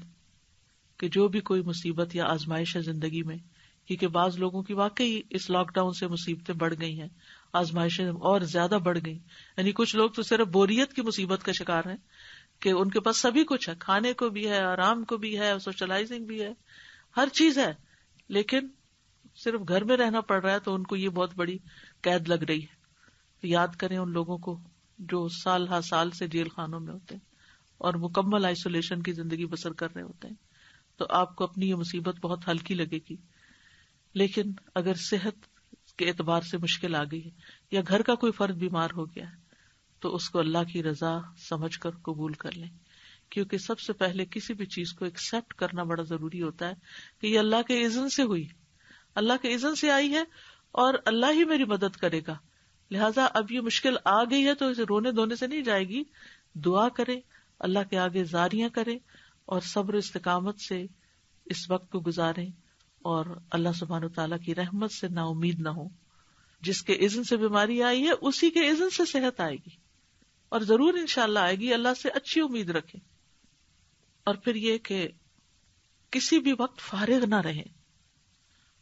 کہ جو بھی کوئی مصیبت یا آزمائش ہے زندگی میں، کیونکہ بعض لوگوں کی واقعی اس لاک ڈاؤن سے مصیبتیں بڑھ گئی ہیں، آزمائشیں اور زیادہ بڑھ گئی. یعنی کچھ لوگ تو صرف بوریت کی مصیبت کا شکار ہیں کہ ان کے پاس سبھی کچھ ہے، کھانے کو بھی ہے، آرام کو بھی ہے، سوشلائزنگ بھی ہے، ہر چیز ہے، لیکن صرف گھر میں رہنا پڑ رہا ہے تو ان کو یہ بہت بڑی قید لگ رہی ہے. تو یاد کریں ان لوگوں کو جو سال ہا سال سے جیل خانوں میں ہوتے ہیں اور مکمل آئسولیشن کی زندگی بسر کر رہے ہوتے ہیں. تو آپ کو اپنی یہ مصیبت بہت ہلکی لگے گی، لیکن اگر صحت کے اعتبار سے مشکل آ گئی ہے یا گھر کا کوئی فرد بیمار ہو گیا ہے تو اس کو اللہ کی رضا سمجھ کر قبول کر لیں. کیونکہ سب سے پہلے کسی بھی چیز کو ایکسپٹ کرنا بڑا ضروری ہوتا ہے کہ یہ اللہ کے اذن سے ہوئی، اللہ کے اذن سے آئی ہے اور اللہ ہی میری مدد کرے گا. لہٰذا اب یہ مشکل آ گئی ہے تو اسے رونے دھونے سے نہیں جائے گی. دعا کرے، اللہ کے آگے زاریاں کرے اور صبر و استقامت سے اس وقت کو گزاریں اور اللہ سبحانہ وتعالیٰ کی رحمت سے نا امید نہ ہو. جس کے اذن سے بیماری آئی ہے اسی کے اذن سے صحت آئے گی اور ضرور انشاءاللہ آئے گی. اللہ سے اچھی امید رکھیں. اور پھر یہ کہ کسی بھی وقت فارغ نہ رہیں.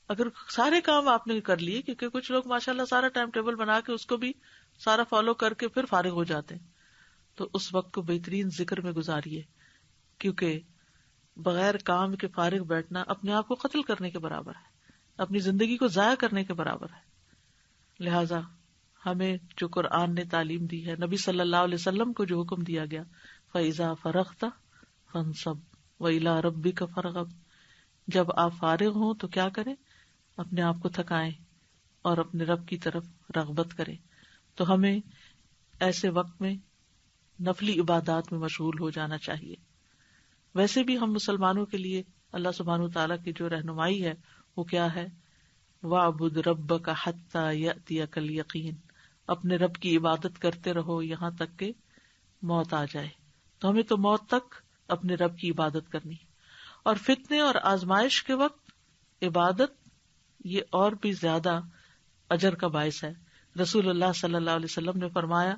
اگر سارے کام آپ نے کر لیے، کیونکہ کچھ لوگ ماشاءاللہ سارا ٹائم ٹیبل بنا کے اس کو بھی سارا فالو کر کے پھر فارغ ہو جاتے ہیں، تو اس وقت کو بہترین ذکر میں گزاریے، کیونکہ بغیر کام کے فارغ بیٹھنا اپنے آپ کو قتل کرنے کے برابر ہے، اپنی زندگی کو ضائع کرنے کے برابر ہے. لہذا ہمیں جو قرآن نے تعلیم دی ہے، نبی صلی اللہ علیہ وسلم کو جو حکم دیا گیا، فَإِذَا فَرَغْتَ فَانصَبْ وَإِلَىٰ رَبِّكَ فَارْغَب، جب آپ فارغ ہوں تو کیا کریں؟ اپنے آپ کو تھکائیں اور اپنے رب کی طرف رغبت کریں. تو ہمیں ایسے وقت میں نفلی عبادات میں مشغول ہو جانا چاہیے. ویسے بھی ہم مسلمانوں کے لیے اللہ سبحانہ وتعالیٰ کی جو رہنمائی ہے وہ کیا ہے؟ وَاعْبُدْ رَبَّكَ حَتَّى يَأْتِيَكَ الْيَقِينُ، اپنے رب کی عبادت کرتے رہو یہاں تک کہ موت آ جائے. تو ہمیں تو موت تک اپنے رب کی عبادت کرنی. اور فتنے اور آزمائش کے وقت عبادت یہ اور بھی زیادہ اجر کا باعث ہے. رسول اللہ صلی اللہ علیہ وسلم نے فرمایا،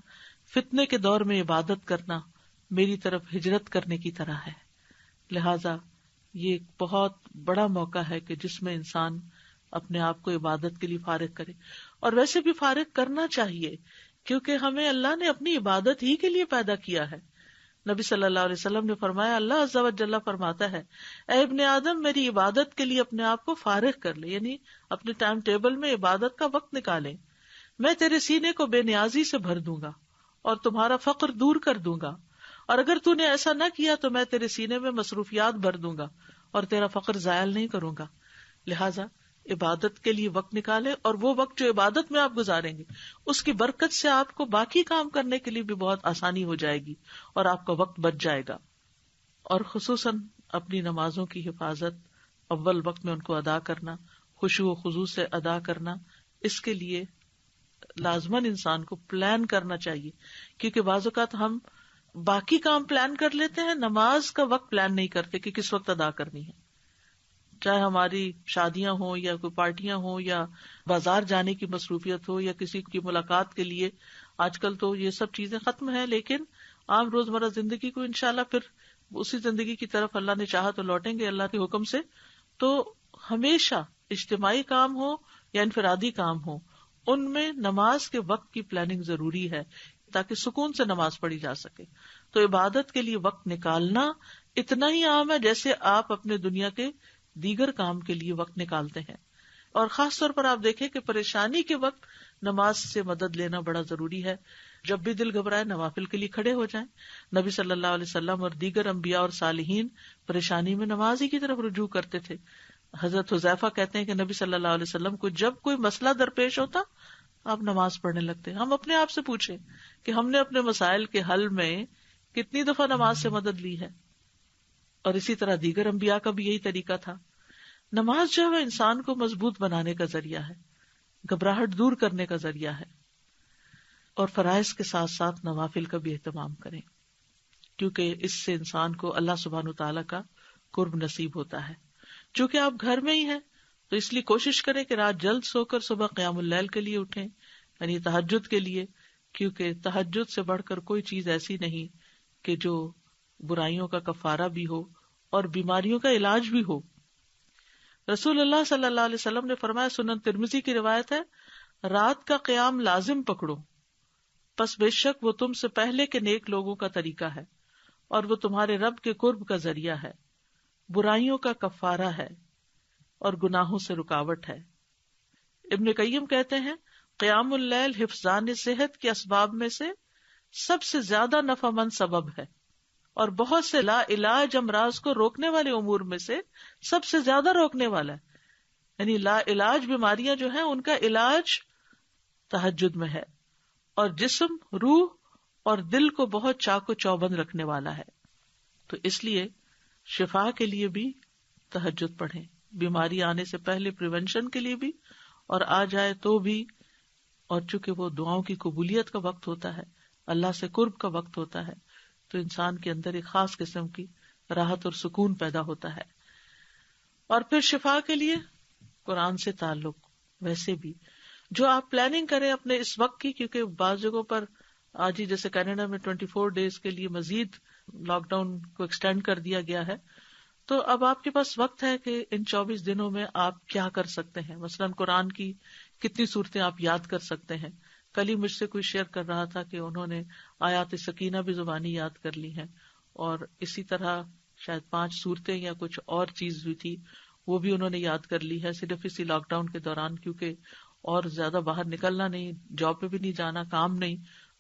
فتنے کے دور میں عبادت کرنا میری طرف ہجرت کرنے کی طرح ہے. لہذا یہ ایک بہت بڑا موقع ہے کہ جس میں انسان اپنے آپ کو عبادت کے لیے فارغ کرے. اور ویسے بھی فارغ کرنا چاہیے کیونکہ ہمیں اللہ نے اپنی عبادت ہی کے لیے پیدا کیا ہے. نبی صلی اللہ علیہ وسلم نے فرمایا، اللہ عز و جل فرماتا ہے، اے ابن آدم میری عبادت کے لیے اپنے آپ کو فارغ کر لے، یعنی اپنے ٹائم ٹیبل میں عبادت کا وقت نکالے. میں تیرے سینے کو بے نیازی سے بھر دوں گا اور تمہارا فقر دور کر دوں گا، اور اگر تو نے ایسا نہ کیا تو میں تیرے سینے میں مصروفیات بھر دوں گا اور تیرا فقر زائل نہیں کروں گا. لہذا عبادت کے لیے وقت نکالے، اور وہ وقت جو عبادت میں آپ گزاریں گے اس کی برکت سے آپ کو باقی کام کرنے کے لیے بھی بہت آسانی ہو جائے گی اور آپ کا وقت بچ جائے گا. اور خصوصاً اپنی نمازوں کی حفاظت، اول وقت میں ان کو ادا کرنا، خشوع و خضوع سے ادا کرنا، اس کے لیے لازماً انسان کو پلان کرنا چاہیے. کیونکہ بعض اوقات ہم باقی کام پلان کر لیتے ہیں، نماز کا وقت پلان نہیں کرتے کہ کس وقت ادا کرنی ہے. چاہے ہماری شادیاں ہوں یا کوئی پارٹیاں ہوں یا بازار جانے کی مصروفیت ہو یا کسی کی ملاقات کے لیے. آج کل تو یہ سب چیزیں ختم ہیں، لیکن عام روزمرہ زندگی کو انشاءاللہ پھر اسی زندگی کی طرف اللہ نے چاہا تو لوٹیں گے اللہ کے حکم سے. تو ہمیشہ اجتماعی کام ہو یا انفرادی کام ہو، ان میں نماز کے وقت کی پلاننگ ضروری ہے تاکہ سکون سے نماز پڑھی جا سکے. تو عبادت کے لیے وقت نکالنا اتنا ہی عام ہے جیسے آپ اپنے دنیا کے دیگر کام کے لیے وقت نکالتے ہیں. اور خاص طور پر آپ دیکھیں کہ پریشانی کے وقت نماز سے مدد لینا بڑا ضروری ہے. جب بھی دل گھبرائے نوافل کے لیے کھڑے ہو جائیں. نبی صلی اللہ علیہ وسلم اور دیگر انبیاء اور صالحین پریشانی میں نماز ہی کی طرف رجوع کرتے تھے. حضرت حذیفہ کہتے ہیں کہ نبی صلی اللہ علیہ وسلم کو جب کوئی مسئلہ درپیش ہوتا آپ نماز پڑھنے لگتے. ہم اپنے آپ سے پوچھیں کہ ہم نے اپنے مسائل کے حل میں کتنی دفعہ نماز سے مدد لی ہے. اور اسی طرح دیگر انبیاء کا بھی یہی طریقہ تھا. نماز جو ہے انسان کو مضبوط بنانے کا ذریعہ ہے، گھبراہٹ دور کرنے کا ذریعہ ہے. اور فرائض کے ساتھ ساتھ نوافل کا بھی اہتمام کریں، کیونکہ اس سے انسان کو اللہ سبحانہ وتعالیٰ کا قرب نصیب ہوتا ہے. چونکہ آپ گھر میں ہی ہیں تو اس لیے کوشش کریں کہ رات جلد سو کر صبح قیام اللیل کے لیے اٹھیں، یعنی تہجد کے لیے، کیونکہ تہجد سے بڑھ کر کوئی چیز ایسی نہیں کہ جو برائیوں کا کفارہ بھی ہو اور بیماریوں کا علاج بھی ہو. رسول اللہ صلی اللہ علیہ وسلم نے فرمایا، سنن ترمذی کی روایت ہے، رات کا قیام لازم پکڑو، پس بے شک وہ تم سے پہلے کے نیک لوگوں کا طریقہ ہے اور وہ تمہارے رب کے قرب کا ذریعہ ہے، برائیوں کا کفارہ ہے اور گناہوں سے رکاوٹ ہے. ابن قیم کہتے ہیں، قیام اللیل حفظان صحت کے اسباب میں سے سب سے زیادہ نفع مند سبب ہے اور بہت سے لا علاج امراض کو روکنے والے امور میں سے سب سے زیادہ روکنے والا ہے. یعنی لا علاج بیماریاں جو ہیں ان کا علاج تہجد میں ہے، اور جسم، روح اور دل کو بہت چاق و چوبند رکھنے والا ہے. تو اس لیے شفا کے لیے بھی تہجد پڑھیں، بیماری آنے سے پہلے پریونشن کے لیے بھی اور آ جائے تو بھی. اور چونکہ وہ دعاؤں کی قبولیت کا وقت ہوتا ہے، اللہ سے قرب کا وقت ہوتا ہے، تو انسان کے اندر ایک خاص قسم کی راحت اور سکون پیدا ہوتا ہے. اور پھر شفا کے لیے قرآن سے تعلق. ویسے بھی جو آپ پلاننگ کریں اپنے اس وقت کی، کیونکہ بعض جگہوں پر آج ہی جیسے کینیڈا میں 24 ڈیز کے لیے مزید لاک ڈاؤن کو ایکسٹینڈ کر دیا گیا ہے، تو اب آپ کے پاس وقت ہے کہ ان 24 دنوں میں آپ کیا کر سکتے ہیں. مثلاً قرآن کی کتنی صورتیں آپ یاد کر سکتے ہیں. کل ہی مجھ سے کوئی شیئر کر رہا تھا کہ انہوں نے آیات سکینہ بھی زبانی یاد کر لی ہیں، اور اسی طرح شاید 5 صورتیں یا کچھ اور چیز بھی تھی وہ بھی انہوں نے یاد کر لی ہے صرف اسی لاک ڈاؤن کے دوران، کیونکہ اور زیادہ باہر نکلنا نہیں، جاب پہ بھی نہیں جانا، کام نہیں،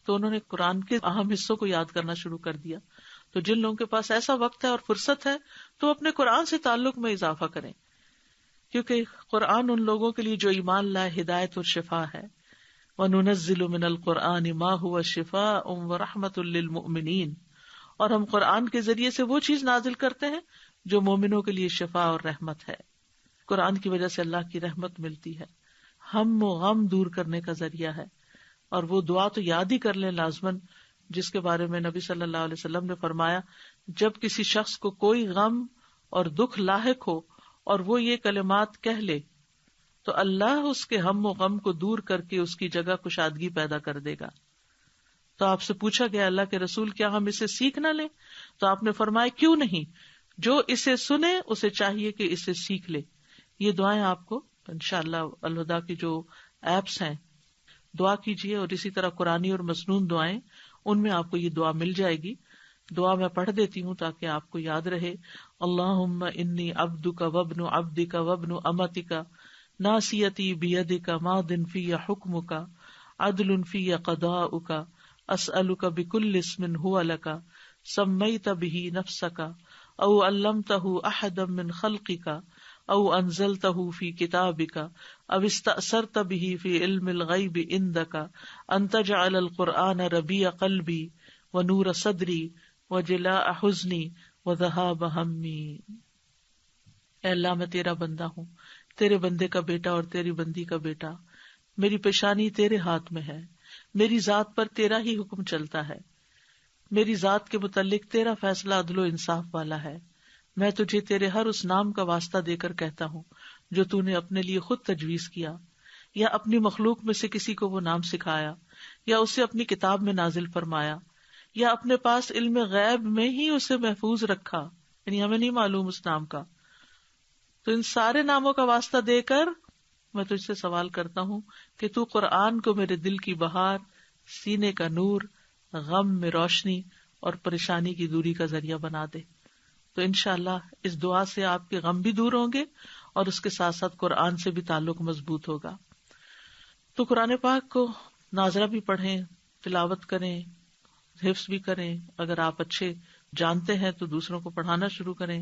تو انہوں نے قرآن کے اہم حصوں کو یاد کرنا شروع کر دیا. تو جن لوگوں کے پاس ایسا وقت ہے اور فرصت ہے تو اپنے قرآن سے تعلق میں اضافہ کریں، کیونکہ قرآن ان لوگوں کے لیے جو ایمان لائے ہدایت اور شفا ہے. وَنُنَزِّلُ مِنَ الْقُرْآنِ مَا هُوَ شِفَاءٌ وَرَحْمَةٌ لِّلْمُؤْمِنِينَ، اور ہم قرآن کے ذریعے سے وہ چیز نازل کرتے ہیں جو مومنوں کے لیے شفا اور رحمت ہے. قرآن کی وجہ سے اللہ کی رحمت ملتی ہے، ہم و غم دور کرنے کا ذریعہ ہے. اور وہ دعا تو یاد ہی کر لیں لازماً، جس کے بارے میں نبی صلی اللہ علیہ وسلم نے فرمایا، جب کسی شخص کو کوئی غم اور دکھ لاحق ہو اور وہ یہ کلمات کہہ لے تو اللہ اس کے ہم و غم کو دور کر کے اس کی جگہ کشادگی پیدا کر دے گا. تو آپ سے پوچھا گیا، اللہ کے رسول کیا ہم اسے سیکھ نہ لیں؟ تو آپ نے فرمایا، کیوں نہیں، جو اسے سنے اسے چاہیے کہ اسے سیکھ لے. یہ دعائیں آپ کو انشاءاللہ الہدیٰ کی جو ایپس ہیں دعا کیجیے، اور اسی طرح قرآنی اور مسنون دعائیں ان میں آپ کو یہ دعا مل جائے گی. دعا میں پڑھ دیتی ہوں تاکہ آپ کو یاد رہے. اللہم انی عبدک وابن عبدک وابن امتک ناصیتی بیدک ماض فی حکمک عدل فی قضاؤک اسألک بکل اسم هو لک سمیت به نفسک او علمتہ احدا من خلقک او انزلتہ فی کتابک او استأثرت به فی علم الغیب عندک ان تجعل القرآن ربیع قلبی ونور صدری وجلاء حزنی وذہاب ہمی. اے اللہ، میں تیرا بندہ ہوں، تیرے بندے کا بیٹا اور تیری بندی کا بیٹا. میری پیشانی تیرے ہاتھ میں ہے، میری ذات پر تیرا ہی حکم چلتا ہے، میری ذات کے متعلق تیرا فیصلہ عدل و انصاف والا ہے. میں تجھے تیرے ہر اس نام کا واسطہ دے کر کہتا ہوں جو تو نے اپنے لیے خود تجویز کیا، یا اپنی مخلوق میں سے کسی کو وہ نام سکھایا، یا اسے اپنی کتاب میں نازل فرمایا، یا اپنے پاس علم غیب میں ہی اسے محفوظ رکھا، یعنی ہمیں نہیں معلوم اس نام کا. تو ان سارے ناموں کا واسطہ دے کر میں تجھ سے سوال کرتا ہوں کہ تو قرآن کو میرے دل کی بہار، سینے کا نور، غم میں روشنی اور پریشانی کی دوری کا ذریعہ بنا دے. تو انشاءاللہ اس دعا سے آپ کے غم بھی دور ہوں گے اور اس کے ساتھ ساتھ قرآن سے بھی تعلق مضبوط ہوگا. تو قرآن پاک کو ناظرہ بھی پڑھیں، تلاوت کریں، حفظ بھی کریں. اگر آپ اچھے جانتے ہیں تو دوسروں کو پڑھانا شروع کریں.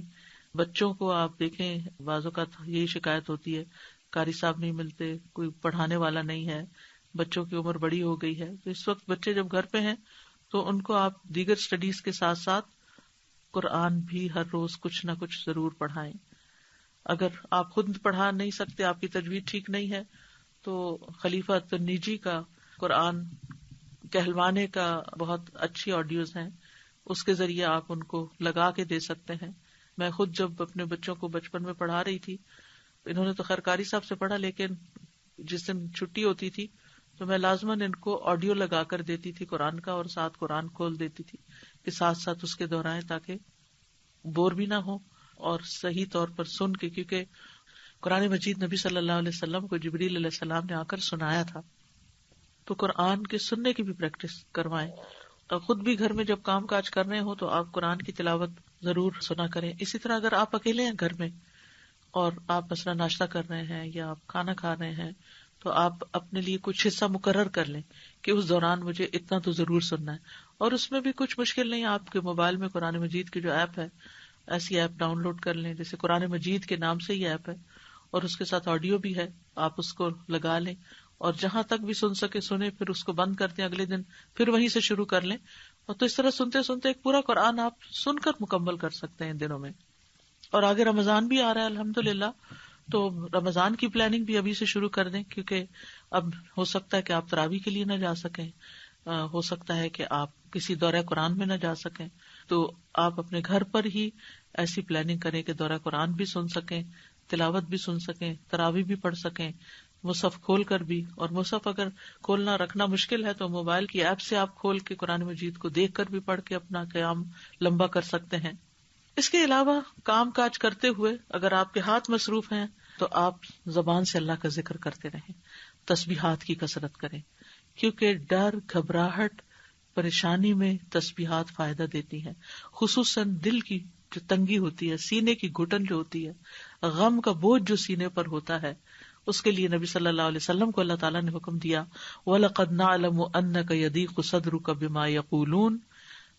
بچوں کو آپ دیکھیں، بعض اوقات یہی شکایت ہوتی ہے، قاری صاحب نہیں ملتے، کوئی پڑھانے والا نہیں ہے، بچوں کی عمر بڑی ہو گئی ہے. تو اس وقت بچے جب گھر پہ ہیں تو ان کو آپ دیگر اسٹڈیز کے ساتھ ساتھ قرآن بھی ہر روز کچھ نہ کچھ ضرور پڑھائیں. اگر آپ خود پڑھا نہیں سکتے، آپ کی تجوید ٹھیک نہیں ہے، تو خلیفہ تنیجی کا قرآن کہلوانے کا بہت اچھی آڈیوز ہیں، اس کے ذریعے آپ ان کو لگا کے دے سکتے ہیں. میں خود جب اپنے بچوں کو بچپن میں پڑھا رہی تھی، انہوں نے تو خیر قاری صاحب سے پڑھا، لیکن جس دن چھٹی ہوتی تھی تو میں لازماً ان کو آڈیو لگا کر دیتی تھی قرآن کا، اور ساتھ قرآن کھول دیتی تھی کہ ساتھ ساتھ اس کے دورائیں، تاکہ بور بھی نہ ہو اور صحیح طور پر سن کے، کیونکہ قرآن مجید نبی صلی اللہ علیہ وسلم کو جبریل علیہ السلام نے آ کر سنایا تھا. تو قرآن کے سننے کی بھی پریکٹس کروائیں. اور خود بھی گھر میں جب کام کاج کر رہے ہو تو آپ قرآن کی تلاوت ضرور سنا کریں. اسی طرح اگر آپ اکیلے ہیں گھر میں اور آپ مثلا ناشتہ کر رہے ہیں یا آپ کھانا کھا رہے ہیں، تو آپ اپنے لیے کچھ حصہ مقرر کر لیں کہ اس دوران مجھے اتنا تو ضرور سننا ہے. اور اس میں بھی کچھ مشکل نہیں، آپ کے موبائل میں قرآن مجید کی جو ایپ ہے، ایسی ایپ ڈاؤن لوڈ کر لیں، جیسے قرآن مجید کے نام سے ہی ایپ ہے اور اس کے ساتھ آڈیو بھی ہے، آپ اس کو لگا لیں اور جہاں تک بھی سن سکے سنیں، پھر اس کو بند کر دیں، اگلے دن پھر وہیں سے شروع کر لیں. اور تو اس طرح سنتے سنتے ایک پورا قرآن آپ سن کر مکمل کر سکتے ہیں ان دنوں میں. اور آگے رمضان بھی آ رہا ہے الحمدللہ، تو رمضان کی پلاننگ بھی ابھی سے شروع کر دیں، کیونکہ اب ہو سکتا ہے کہ آپ تراویح کے لیے نہ جا سکیں، ہو سکتا ہے کہ آپ کسی دورہ قرآن میں نہ جا سکیں، تو آپ اپنے گھر پر ہی ایسی پلاننگ کریں کہ دورہ قرآن بھی سن سکیں، تلاوت بھی سن سکیں، تراویح بھی پڑھ سکیں، مصحف کھول کر بھی. اور مصحف اگر کھولنا رکھنا مشکل ہے تو موبائل کی ایپ سے آپ کھول کے قرآن مجید کو دیکھ کر بھی پڑھ کے اپنا قیام لمبا کر سکتے ہیں. اس کے علاوہ کام کاج کرتے ہوئے اگر آپ کے ہاتھ مصروف ہیں تو آپ زبان سے اللہ کا ذکر کرتے رہیں، تسبیحات کی کثرت کریں، کیونکہ ڈر، گھبراہٹ، پریشانی میں تسبیحات فائدہ دیتی ہیں. خصوصاً دل کی جو تنگی ہوتی ہے، سینے کی گھٹن جو ہوتی ہے، غم کا بوجھ جو سینے پر ہوتا ہے، اس کے لیے نبی صلی اللہ علیہ وسلم کو اللہ تعالیٰ نے حکم دیا، وَلَقَدْ نَعْلَمُ أَنَّكَ يَضِيقُ صَدْرُكَ بِمَا يَقُولُونَ،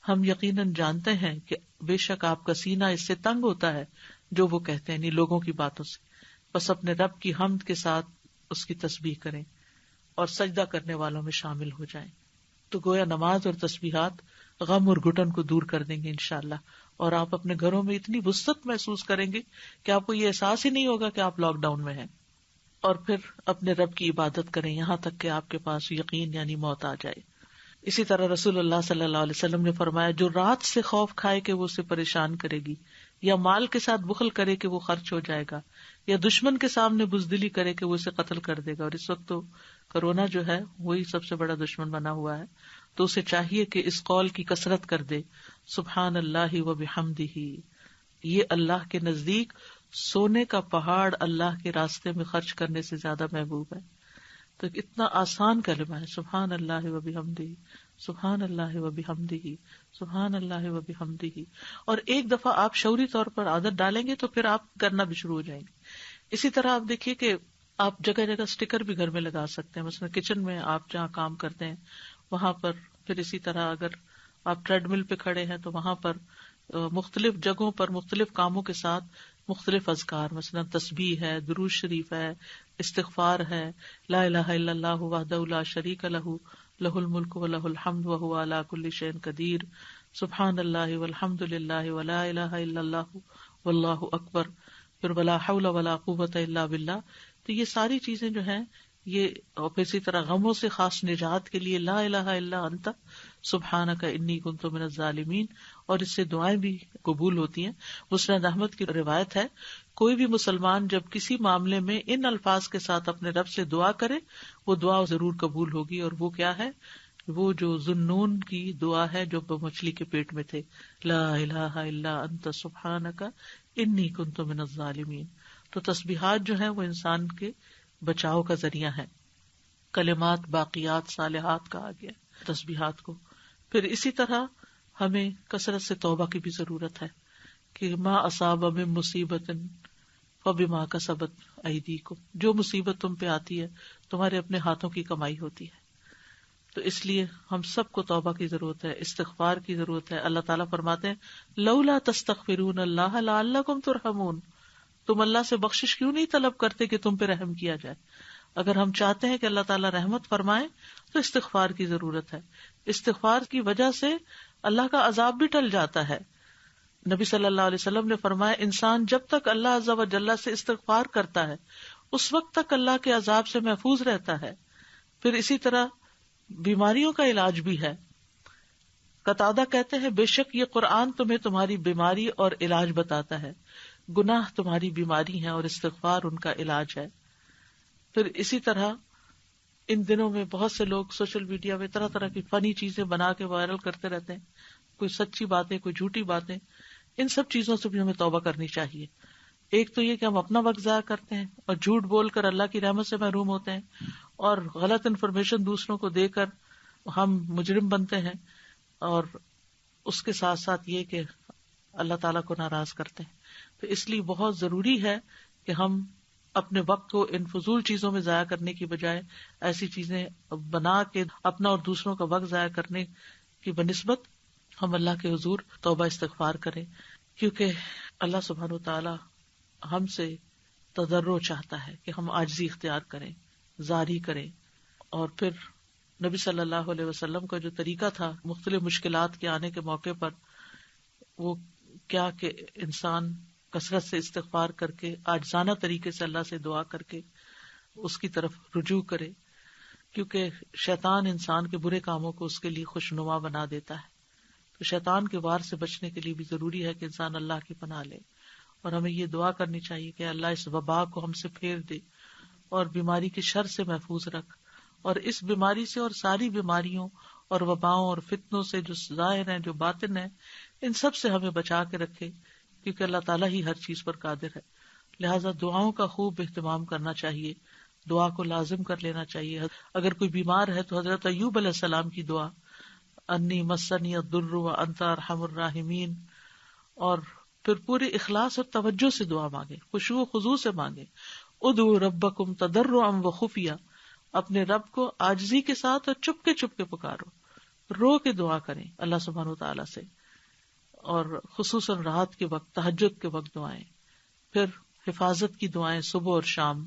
ہم یقیناً جانتے ہیں کہ بے شک آپ کا سینہ اس سے تنگ ہوتا ہے جو وہ کہتے ہیں، یعنی لوگوں کی باتوں سے. بس اپنے رب کی حمد کے ساتھ اس کی تسبیح کریں اور سجدہ کرنے والوں میں شامل ہو جائیں. تو گویا نماز اور تسبیحات غم اور گھٹن کو دور کر دیں گے انشاءاللہ، اور آپ اپنے گھروں میں اتنی وسعت محسوس کریں گے کہ آپ کو یہ احساس ہی نہیں ہوگا کہ آپ لاک ڈاؤن میں ہیں. اور پھر اپنے رب کی عبادت کریں یہاں تک کہ آپ کے پاس یقین یعنی موت آ جائے. اسی طرح رسول اللہ صلی اللہ علیہ وسلم نے فرمایا، جو رات سے خوف کھائے کہ وہ اسے پریشان کرے گی، یا مال کے ساتھ بخل کرے کہ وہ خرچ ہو جائے گا، یا دشمن کے سامنے بزدلی کرے کہ وہ اسے قتل کر دے گا. اور اس وقت تو کرونا جو ہے وہی سب سے بڑا دشمن بنا ہوا ہے، تو اسے چاہیے کہ اس قول کی کثرت کر دے، سبحان اللہ و بحمدہ. یہ اللہ کے نزدیک سونے کا پہاڑ اللہ کے راستے میں خرچ کرنے سے زیادہ محبوب ہے. تو اتنا آسان کلمہ ہے، سبحان اللہ و بحمدہ، سبحان اللہ و بحمدہ، سبحان اللہ و بحمدہ. اور ایک دفعہ آپ شعوری طور پر عادت ڈالیں گے تو پھر آپ کرنا بھی شروع ہو جائیں گے. اسی طرح آپ دیکھیے کہ آپ جگہ جگہ اسٹیکر بھی گھر میں لگا سکتے ہیں، مثلا کچن میں آپ جہاں کام کرتے ہیں وہاں پر. پھر اسی طرح اگر آپ ٹریڈ مل پہ کھڑے ہیں تو وہاں پر مختلف جگہوں پر مختلف کاموں کے ساتھ مختلف اذکار، مثلا تسبیح ہے، درود شریف ہے، استغفار ہے، لا الہ الا اللہ وحدہ لا شریک لہ لہ الملک و لہ الحمد وہو علی کل شیء قدیر، سبحان اللہ والحمد للہ ولا الہ الا اللہ واللہ اکبر، پھر ولا حول ولا قوۃ الا باللہ. تو یہ ساری چیزیں جو ہیں یہ اور اسی طرح غموں سے خاص نجات کے لیے لا الہ الا انت سبحانک انی کنت من الظالمین، اور اس سے دعائیں بھی قبول ہوتی ہیں۔ مسند احمد کی روایت ہے، کوئی بھی مسلمان جب کسی معاملے میں ان الفاظ کے ساتھ اپنے رب سے دعا کرے وہ دعا ضرور قبول ہوگی، اور وہ کیا ہے؟ وہ جو ذوالنون کی دعا ہے جو مچھلی کے پیٹ میں تھے، لا الہ الا انت سبحانک انی کنت من الظالمین۔ تو تسبیحات جو ہیں وہ انسان کے بچاؤ کا ذریعہ ہے۔ کلمات باقیات صالحات کہا گیا تسبیحات کو۔ پھر اسی طرح ہمیں کثرت سے توبہ کی بھی ضرورت ہے کہ ما اصاب من مصیبت فبما کسبت ایدیکم، جو مصیبت تم پہ آتی ہے تمہارے اپنے ہاتھوں کی کمائی ہوتی ہے۔ تو اس لیے ہم سب کو توبہ کی ضرورت ہے، استغفار کی ضرورت ہے۔ اللہ تعالیٰ فرماتے ہیں لولا تستغفرون اللہ لعلکم ترحمون، تم اللہ سے بخشش کیوں نہیں طلب کرتے کہ تم پہ رحم کیا جائے۔ اگر ہم چاہتے ہیں کہ اللہ تعالیٰ رحمت فرمائے تو استغفار کی ضرورت ہے۔ استغفار کی وجہ سے اللہ کا عذاب بھی ٹل جاتا ہے۔ نبی صلی اللہ علیہ وسلم نے فرمایا انسان جب تک اللہ عز و جل سے استغفار کرتا ہے اس وقت تک اللہ کے عذاب سے محفوظ رہتا ہے۔ پھر اسی طرح بیماریوں کا علاج بھی ہے۔ قتادہ کہتے ہیں بے شک یہ قرآن تمہیں تمہاری بیماری اور علاج بتاتا ہے، گناہ تمہاری بیماری ہیں اور استغفار ان کا علاج ہے۔ پھر اسی طرح ان دنوں میں بہت سے لوگ سوشل میڈیا میں طرح طرح کی فنی چیزیں بنا کے وائرل کرتے رہتے ہیں، کوئی سچی باتیں کوئی جھوٹی باتیں، ان سب چیزوں سے بھی ہمیں توبہ کرنی چاہیے۔ ایک تو یہ کہ ہم اپنا وقت ضائع کرتے ہیں اور جھوٹ بول کر اللہ کی رحمت سے محروم ہوتے ہیں، اور غلط انفارمیشن دوسروں کو دے کر ہم مجرم بنتے ہیں، اور اس کے ساتھ ساتھ یہ کہ اللہ تعالیٰ کو ناراض کرتے ہیں۔ تو اس لیے بہت ضروری ہے کہ ہم اپنے وقت کو ان فضول چیزوں میں ضائع کرنے کی بجائے ایسی چیزیں بنا کے اپنا اور دوسروں کا وقت ضائع کرنے کی بنسبت ہم اللہ کے حضور توبہ استغفار کریں، کیونکہ اللہ سبحانہ وتعالی ہم سے تضرع چاہتا ہے کہ ہم عاجزی اختیار کریں، زاری کریں۔ اور پھر نبی صلی اللہ علیہ وسلم کا جو طریقہ تھا مختلف مشکلات کے آنے کے موقع پر، وہ کیا کہ انسان کثرت سے استغفار کر کے عاجزانہ طریقے سے اللہ سے دعا کر کے اس کی طرف رجوع کرے، کیونکہ شیطان انسان کے برے کاموں کو اس کے لیے خوشنما بنا دیتا ہے۔ تو شیطان کے وار سے بچنے کے لیے بھی ضروری ہے کہ انسان اللہ کی پناہ لے، اور ہمیں یہ دعا کرنی چاہیے کہ اللہ اس وبا کو ہم سے پھیر دے اور بیماری کے شر سے محفوظ رکھ، اور اس بیماری سے اور ساری بیماریوں اور وباؤں اور فتنوں سے جو ظاہر ہیں جو باطن ہیں ان سب سے ہمیں بچا کے رکھے، کیونکہ اللہ تعالیٰ ہی ہر چیز پر قادر ہے۔ لہٰذا دعاؤں کا خوب اہتمام کرنا چاہیے، دعا کو لازم کر لینا چاہیے۔ اگر کوئی بیمار ہے تو حضرت ایوب علیہ السلام کی دعا انی مسنی الضر وانت ارحم الراحمین، اور پھر پورے اخلاص اور توجہ سے دعا مانگے، خشوع و خضوع سے مانگے۔ ادعوا ربکم تضرعا وخفیا، اپنے رب کو عاجزی کے ساتھ اور چپ کے پکارو، رو کے دعا کریں اللہ سبحانہ وتعالیٰ سے، اور خصوصاً رات کے وقت تہجد کے وقت دعائیں۔ پھر حفاظت کی دعائیں صبح اور شام،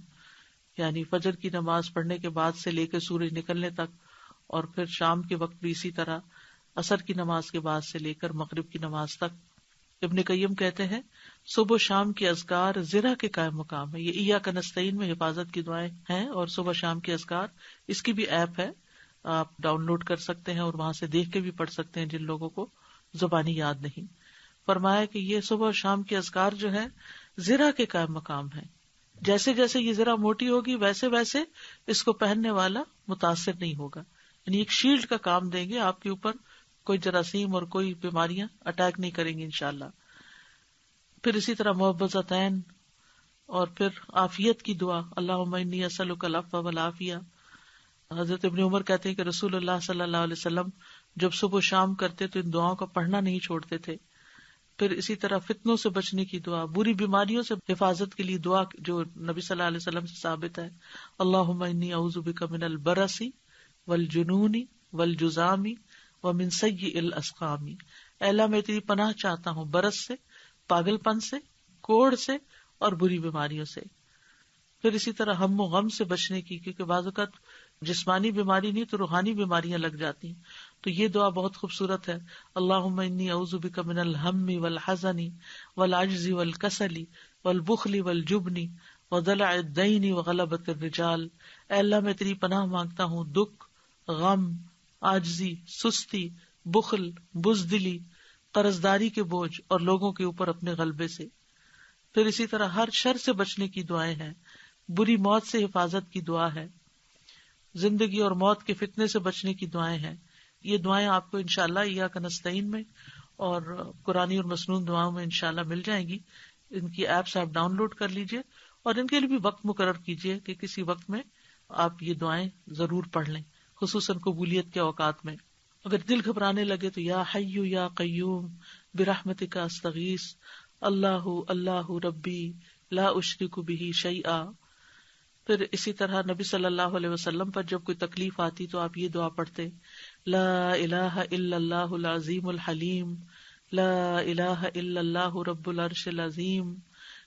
یعنی فجر کی نماز پڑھنے کے بعد سے لے کے سورج نکلنے تک، اور پھر شام کے وقت بھی اسی طرح عصر کی نماز کے بعد سے لے کر مغرب کی نماز تک۔ ابن قیم کہتے ہیں صبح و شام کی اذکار زرہ کے قائم مقام ہے۔ یہ ایاک نستعین میں حفاظت کی دعائیں ہیں، اور صبح شام کی اذکار اس کی بھی ایپ ہے، آپ ڈاؤن لوڈ کر سکتے ہیں اور وہاں سے دیکھ کے بھی پڑھ سکتے ہیں جن لوگوں کو زبانی یاد نہیں۔ فرمایا کہ یہ صبح اور شام کی اذکار جو ہے زرہ کے قائم مقام ہے، جیسے جیسے یہ زرہ موٹی ہوگی ویسے ویسے اس کو پہننے والا متاثر نہیں ہوگا، یعنی ایک شیلڈ کا کام دیں گے، آپ کے اوپر کوئی جراثیم اور کوئی بیماریاں اٹیک نہیں کریں گی انشاءاللہ۔ پھر اسی طرح محبتین، اور پھر عافیت کی دعا، اللہم انی اسألک العفو والعافیہ۔ حضرت ابن عمر کہتے ہیں کہ رسول اللہ صلی اللہ علیہ وسلم جب صبح و شام کرتے تو ان دعاؤں کا پڑھنا نہیں چھوڑتے تھے۔ پھر اسی طرح فتنوں سے بچنے کی دعا، بری بیماریوں سے حفاظت کے لیے دعا جو نبی صلی اللہ علیہ وسلم سے ثابت ہے، اللہم انی اعوذ بک من البرص والجنون والجذام ومن سیئ الاسقام۔ اے اللہ میں تیری پناہ چاہتا ہوں برس سے، پاگل پن سے، کوڑھ سے اور بری بیماریوں سے۔ پھر اسی طرح ہم و غم سے بچنے کی، کیونکہ بعض اوقات جسمانی بیماری نہیں تو روحانی بیماریاں لگ جاتی ہیں، تو یہ دعا بہت خوبصورت ہے، اللہم انی اعوذ بک من الہم والحزن والعجز والکسل والبخل والجبن وضلع الدین وغلبۃ الرجال، اے اللہ میں تیری پناہ مانگتا ہوں دکھ، غم، عاجزی، سستی، بخل، بزدلی، قرضداری کے بوجھ اور لوگوں کے اوپر اپنے غلبے سے. پھر اسی طرح ہر شر سے بچنے کی دعائیں ہیں، بری موت سے حفاظت کی دعا ہے، زندگی اور موت کے فتنے سے بچنے کی دعائیں ہیں. یہ دعائیں آپ کو انشاءاللہ ایاک نستعین میں اور قرآنی اور مسنون دعاؤں میں انشاءاللہ مل جائیں گی. ان کی ایپس آپ ڈاؤن لوڈ کر لیجئے اور ان کے لیے بھی وقت مقرر کیجئے کہ کسی وقت میں آپ یہ دعائیں ضرور پڑھ لیں، خصوصاً قبولیت کے اوقات میں. اگر دل گھبرانے لگے تو یا حی یا قیوم برحمتک استغیث، اللہ اللہ ربی لا اشرک بہ شیئا. پھر اسی طرح نبی صلی اللہ علیہ وسلم پر جب کوئی تکلیف آتی تو آپ یہ دعا پڑھتے، لا الہ الا اللہ العظیم الحلیم، لا الہ الا اللہ رب العرش العظیم،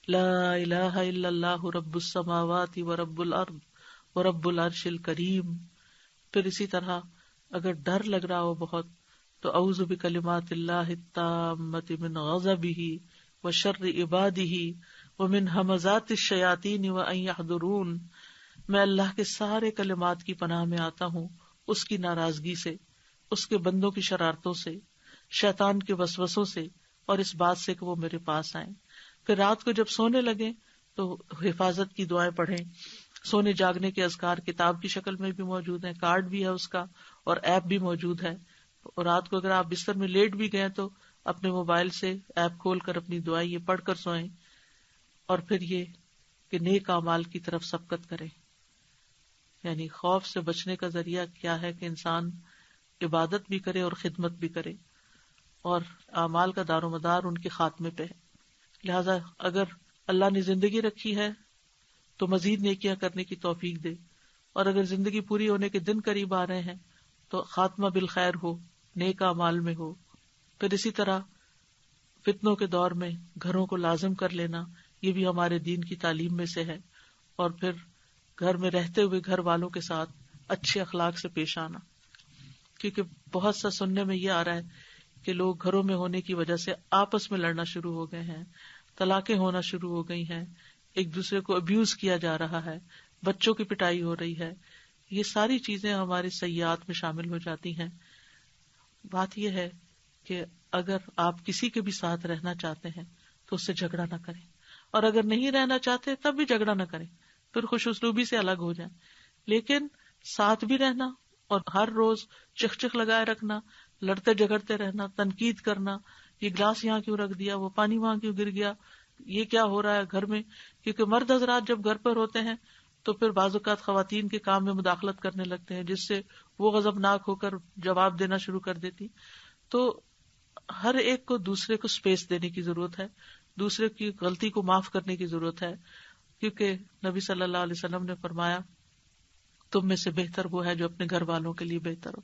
لا الہ الا اللہ رب السماوات ورب الارض ورب العرش الکریم. پھر اسی طرح اگر ڈر لگ رہا ہو بہت تو اعوذ بکلمات اللہ التامۃ من غضبہ وشر عبادہ ومن ہمزات الشیاطین وان یحضرون. میں اللہ کے سارے کلمات کی پناہ میں آتا ہوں اس کی ناراضگی سے، اس کے بندوں کی شرارتوں سے، شیطان کے وسوسوں سے، اور اس بات سے کہ وہ میرے پاس آئیں. پھر رات کو جب سونے لگے تو حفاظت کی دعائیں پڑھیں. سونے جاگنے کے اذکار کتاب کی شکل میں بھی موجود ہیں، کارڈ بھی ہے اس کا اور ایپ بھی موجود ہے. اور رات کو اگر آپ بستر میں لیٹ بھی گئے تو اپنے موبائل سے ایپ کھول کر اپنی دعائیں یہ پڑھ کر سوئیں. اور پھر یہ کہ نیک اعمال کی طرف سبقت کریں، یعنی خوف سے بچنے کا ذریعہ کیا ہے کہ انسان عبادت بھی کرے اور خدمت بھی کرے، اور اعمال کا دار و مدار ان کے خاتمے پہ ہے. لہذا اگر اللہ نے زندگی رکھی ہے تو مزید نیکیاں کرنے کی توفیق دے، اور اگر زندگی پوری ہونے کے دن قریب آ رہے ہیں تو خاتمہ بالخیر ہو، نیک اعمال میں ہو. پھر اسی طرح فتنوں کے دور میں گھروں کو لازم کر لینا، یہ بھی ہمارے دین کی تعلیم میں سے ہے. اور پھر گھر میں رہتے ہوئے گھر والوں کے ساتھ اچھے اخلاق سے پیش آنا، کیونکہ بہت سا سننے میں یہ آ رہا ہے کہ لوگ گھروں میں ہونے کی وجہ سے آپس میں لڑنا شروع ہو گئے ہیں، طلاقیں ہونا شروع ہو گئی ہیں، ایک دوسرے کو ابیوز کیا جا رہا ہے، بچوں کی پٹائی ہو رہی ہے. یہ ساری چیزیں ہمارے سیئات میں شامل ہو جاتی ہیں. بات یہ ہے کہ اگر آپ کسی کے بھی ساتھ رہنا چاہتے ہیں تو اس سے جھگڑا نہ کریں، اور اگر نہیں رہنا چاہتے تب بھی جھگڑا نہ کریں، پھر خوش اسلوبی سے الگ ہو جائیں. لیکن ساتھ بھی رہنا اور ہر روز چخ چخ لگائے رکھنا، لڑتے جھگڑتے رہنا، تنقید کرنا، یہ گلاس یہاں کیوں رکھ دیا، وہ پانی وہاں کیوں گر گیا، یہ کیا ہو رہا ہے گھر میں. کیونکہ مرد حضرات جب گھر پر ہوتے ہیں تو پھر بعض اوقات خواتین کے کام میں مداخلت کرنے لگتے ہیں، جس سے وہ غضبناک ہو کر جواب دینا شروع کر دیتی. تو ہر ایک کو دوسرے کو سپیس دینے کی ضرورت ہے، دوسرے کی غلطی کو معاف کرنے کی ضرورت ہے. کیونکہ نبی صلی اللہ علیہ وسلم نے فرمایا تم میں سے بہتر وہ ہے جو اپنے گھر والوں کے لیے بہتر ہو،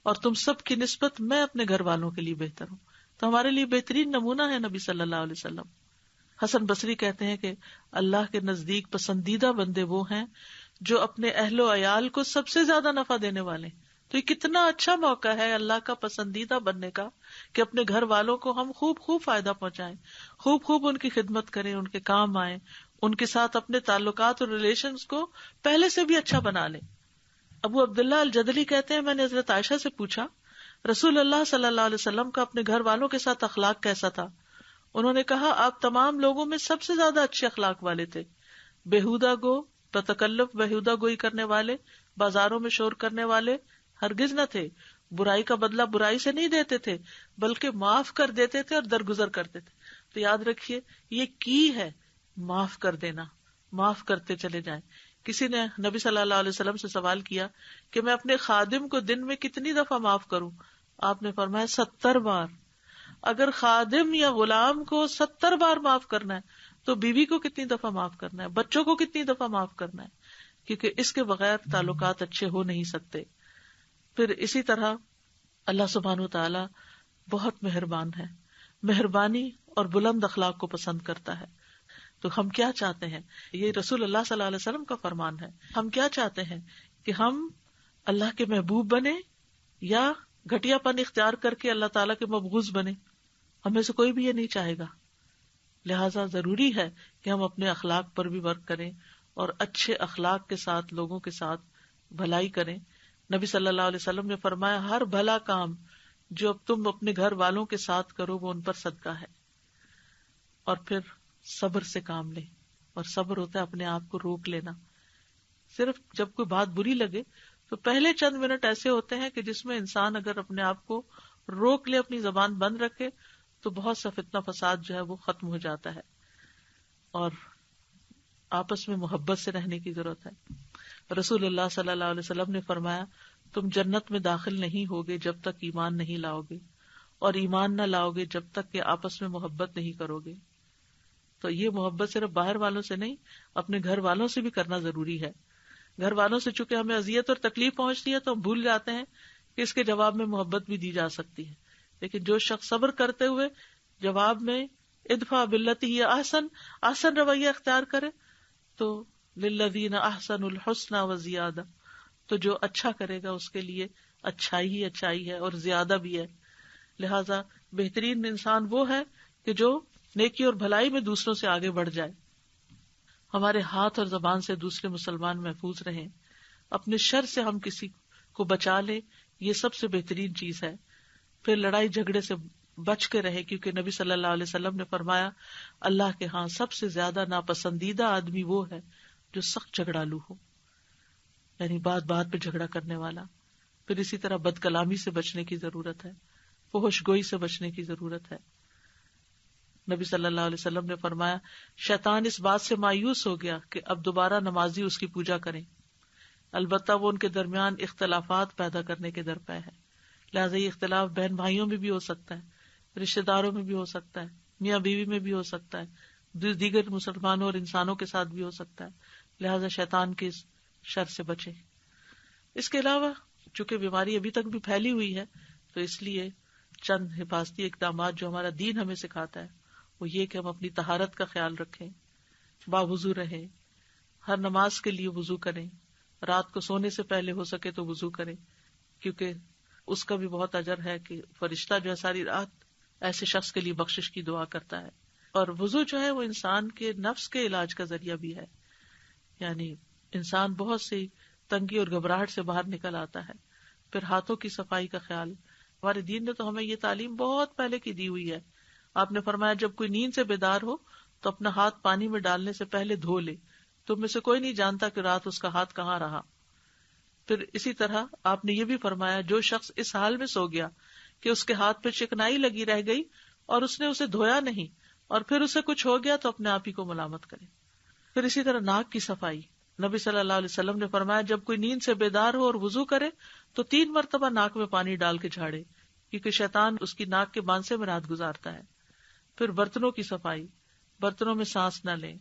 اور تم سب کی نسبت میں اپنے گھر والوں کے لیے بہتر ہوں. تو ہمارے لیے بہترین نمونہ ہے نبی صلی اللہ علیہ وسلم. حسن بصری کہتے ہیں کہ اللہ کے نزدیک پسندیدہ بندے وہ ہیں جو اپنے اہل و عیال کو سب سے زیادہ نفع دینے والے. تو یہ کتنا اچھا موقع ہے اللہ کا پسندیدہ بننے کا کہ اپنے گھر والوں کو ہم خوب خوب فائدہ پہنچائیں، خوب خوب ان کی خدمت کریں، ان کے کام آئیں، ان کے ساتھ اپنے تعلقات اور ریلیشنز کو پہلے سے بھی اچھا بنا لیں. ابو عبداللہ الجدلی کہتے ہیں میں نے حضرت عائشہ سے پوچھا رسول اللہ صلی اللہ علیہ وسلم کا اپنے گھر والوں کے ساتھ اخلاق کیسا تھا؟ انہوں نے کہا آپ تمام لوگوں میں سب سے زیادہ اچھے اخلاق والے تھے. بےہودہ گو، بتکلف بےہودہ گوئی کرنے والے، بازاروں میں شور کرنے والے ہرگز نہ تھے. برائی کا بدلہ برائی سے نہیں دیتے تھے بلکہ معاف کر دیتے تھے اور درگزر کرتے تھے. تو یاد رکھیے یہ کی ہے معاف کر دینا، معاف کرتے چلے جائیں. کسی نے نبی صلی اللہ علیہ وسلم سے سوال کیا کہ میں اپنے خادم کو دن میں کتنی دفعہ معاف کروں؟ آپ نے فرمایا 70 بار. اگر خادم یا غلام کو 70 بار معاف کرنا ہے تو بیوی کو کتنی دفعہ معاف کرنا ہے، بچوں کو کتنی دفعہ معاف کرنا ہے، کیونکہ اس کے بغیر تعلقات اچھے ہو نہیں سکتے. پھر اسی طرح اللہ سبحانہ وتعالی بہت مہربان ہے، مہربانی اور بلند اخلاق کو پسند کرتا ہے. تو ہم کیا چاہتے ہیں؟ یہ رسول اللہ صلی اللہ علیہ وسلم کا فرمان ہے. ہم کیا چاہتے ہیں کہ ہم اللہ کے محبوب بنے یا گھٹیا پن اختیار کر کے اللہ تعالیٰ کے مبغوض بنے؟ ہمیں سے کوئی بھی یہ نہیں چاہے گا. لہٰذا ضروری ہے کہ ہم اپنے اخلاق پر بھی ورک کریں اور اچھے اخلاق کے ساتھ لوگوں کے ساتھ بھلائی کریں. نبی صلی اللہ علیہ وسلم نے فرمایا ہر بھلا کام جو اب تم اپنے گھر والوں کے ساتھ کرو وہ ان پر صدقہ ہے. اور پھر صبر سے کام لیں, اور صبر ہوتا ہے اپنے آپ کو روک لینا. صرف جب کوئی بات بری لگے تو پہلے چند منٹ ایسے ہوتے ہیں کہ جس میں انسان اگر اپنے آپ کو روک لے, اپنی زبان بند رکھے, تو بہت سا فتنہ فساد جو ہے وہ ختم ہو جاتا ہے. اور آپس میں محبت سے رہنے کی ضرورت ہے. رسول اللہ صلی اللہ علیہ وسلم نے فرمایا تم جنت میں داخل نہیں ہوگے جب تک ایمان نہیں لاؤ گے, اور ایمان نہ لاؤ گے جب تک کہ آپس میں محبت نہیں کرو گے. تو یہ محبت صرف باہر والوں سے نہیں, اپنے گھر والوں سے بھی کرنا ضروری ہے. گھر والوں سے چونکہ ہمیں اذیت اور تکلیف پہنچتی ہے تو ہم بھول جاتے ہیں کہ اس کے جواب میں محبت بھی دی جا سکتی ہے. لیکن جو شخص صبر کرتے ہوئے جواب میں ادفع باللتی ہی احسن رویہ اختیار کرے تو للذین احسنوا الحسنى وزیادہ, تو جو اچھا کرے گا اس کے لیے اچھائی ہی اچھائی ہے اور زیادہ بھی ہے. لہذا بہترین انسان وہ ہے کہ جو نیکی اور بھلائی میں دوسروں سے آگے بڑھ جائے. ہمارے ہاتھ اور زبان سے دوسرے مسلمان محفوظ رہیں, اپنے شر سے ہم کسی کو بچا لیں, یہ سب سے بہترین چیز ہے. پھر لڑائی جھگڑے سے بچ کے رہے, کیونکہ نبی صلی اللہ علیہ وسلم نے فرمایا اللہ کے ہاں سب سے زیادہ ناپسندیدہ آدمی وہ ہے جو سخت جھگڑالو ہو, یعنی بات بات پہ جھگڑا کرنے والا. پھر اسی طرح بد کلامی سے بچنے کی ضرورت ہے, فحش گوئی سے بچنے کی ضرورت ہے. نبی صلی اللہ علیہ وسلم نے فرمایا شیطان اس بات سے مایوس ہو گیا کہ اب دوبارہ نمازی اس کی پوجا کریں, البتہ وہ ان کے درمیان اختلافات پیدا کرنے کے درپے ہے. لہٰذا یہ اختلاف بہن بھائیوں میں بھی ہو سکتا ہے, رشتہ داروں میں بھی ہو سکتا ہے, میاں بیوی میں بھی ہو سکتا ہے, دیگر مسلمانوں اور انسانوں کے ساتھ بھی ہو سکتا ہے. لہٰذا شیطان کے شر سے بچے. اس کے علاوہ چونکہ بیماری ابھی تک بھی پھیلی ہوئی ہے تو اس لیے چند حفاظتی اقدامات جو ہمارا دین ہمیں سکھاتا ہے وہ یہ کہ ہم اپنی طہارت کا خیال رکھیں, باوضو رہیں, ہر نماز کے لیے وضو کریں, رات کو سونے سے پہلے ہو سکے تو وضو کریں, کیونکہ اس کا بھی بہت اجر ہے کہ فرشتہ جو ہے ساری رات ایسے شخص کے لیے بخشش کی دعا کرتا ہے. اور وضو جو ہے وہ انسان کے نفس کے علاج کا ذریعہ بھی ہے, یعنی انسان بہت سی تنگی اور گھبراہٹ سے باہر نکل آتا ہے. پھر ہاتھوں کی صفائی کا خیال, ہمارے دین نے تو ہمیں یہ تعلیم بہت پہلے کی دی ہوئی ہے. آپ نے فرمایا جب کوئی نیند سے بیدار ہو تو اپنا ہاتھ پانی میں ڈالنے سے پہلے دھو لے, تم میں سے کوئی نہیں جانتا کہ رات اس کا ہاتھ کہاں رہا. پھر اسی طرح آپ نے یہ بھی فرمایا جو شخص اس حال میں سو گیا کہ اس کے ہاتھ پہ چکنائی لگی رہ گئی اور اس نے اسے دھویا نہیں اور پھر اسے کچھ ہو گیا تو اپنے آپ ہی کو ملامت کرے. پھر اسی طرح ناک کی صفائی, نبی صلی اللہ علیہ وسلم نے فرمایا جب کوئی نیند سے بیدار ہو اور وضو کرے تو 3 مرتبہ ناک میں پانی ڈال کے جھاڑے, کیونکہ شیطان اس کی ناک کے باندھ میں رات گزارتا ہے. پھر برتنوں کی صفائی, برتنوں میں سانس نہ لیں,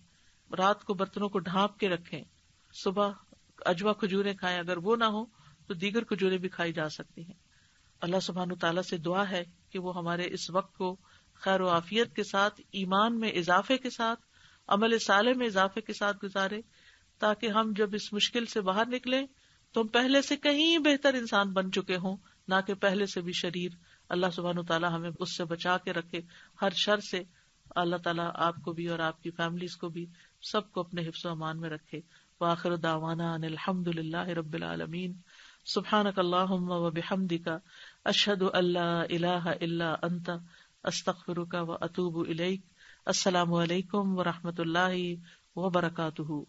رات کو برتنوں کو ڈھانپ کے رکھیں, صبح اجوا کھجوریں کھائیں, اگر وہ نہ ہو تو دیگر کھجوریں بھی کھائی جا سکتی ہیں. اللہ سبحانہ تعالیٰ سے دعا ہے کہ وہ ہمارے اس وقت کو خیر و عافیت کے ساتھ, ایمان میں اضافے کے ساتھ, عمل صالح میں اضافے کے ساتھ گزارے, تاکہ ہم جب اس مشکل سے باہر نکلیں تو ہم پہلے سے کہیں بہتر انسان بن چکے ہوں, نہ کہ پہلے سے بھی شریر. اللہ سبحانہ تعالیٰ ہمیں اس سے بچا کے رکھے, ہر شر سے. اللہ تعالیٰ آپ کو بھی اور آپ کی فیملیز کو بھی سب کو اپنے حفظ و امان میں رکھے. وآخر دعوانا ان الحمد للہ رب العالمین. سبحانک اللہم و بحمدک, اشہد ان لا الہ الا انت, استغفرک و اتوب الیک. السلام علیکم و رحمۃ اللہ وبرکاتہ.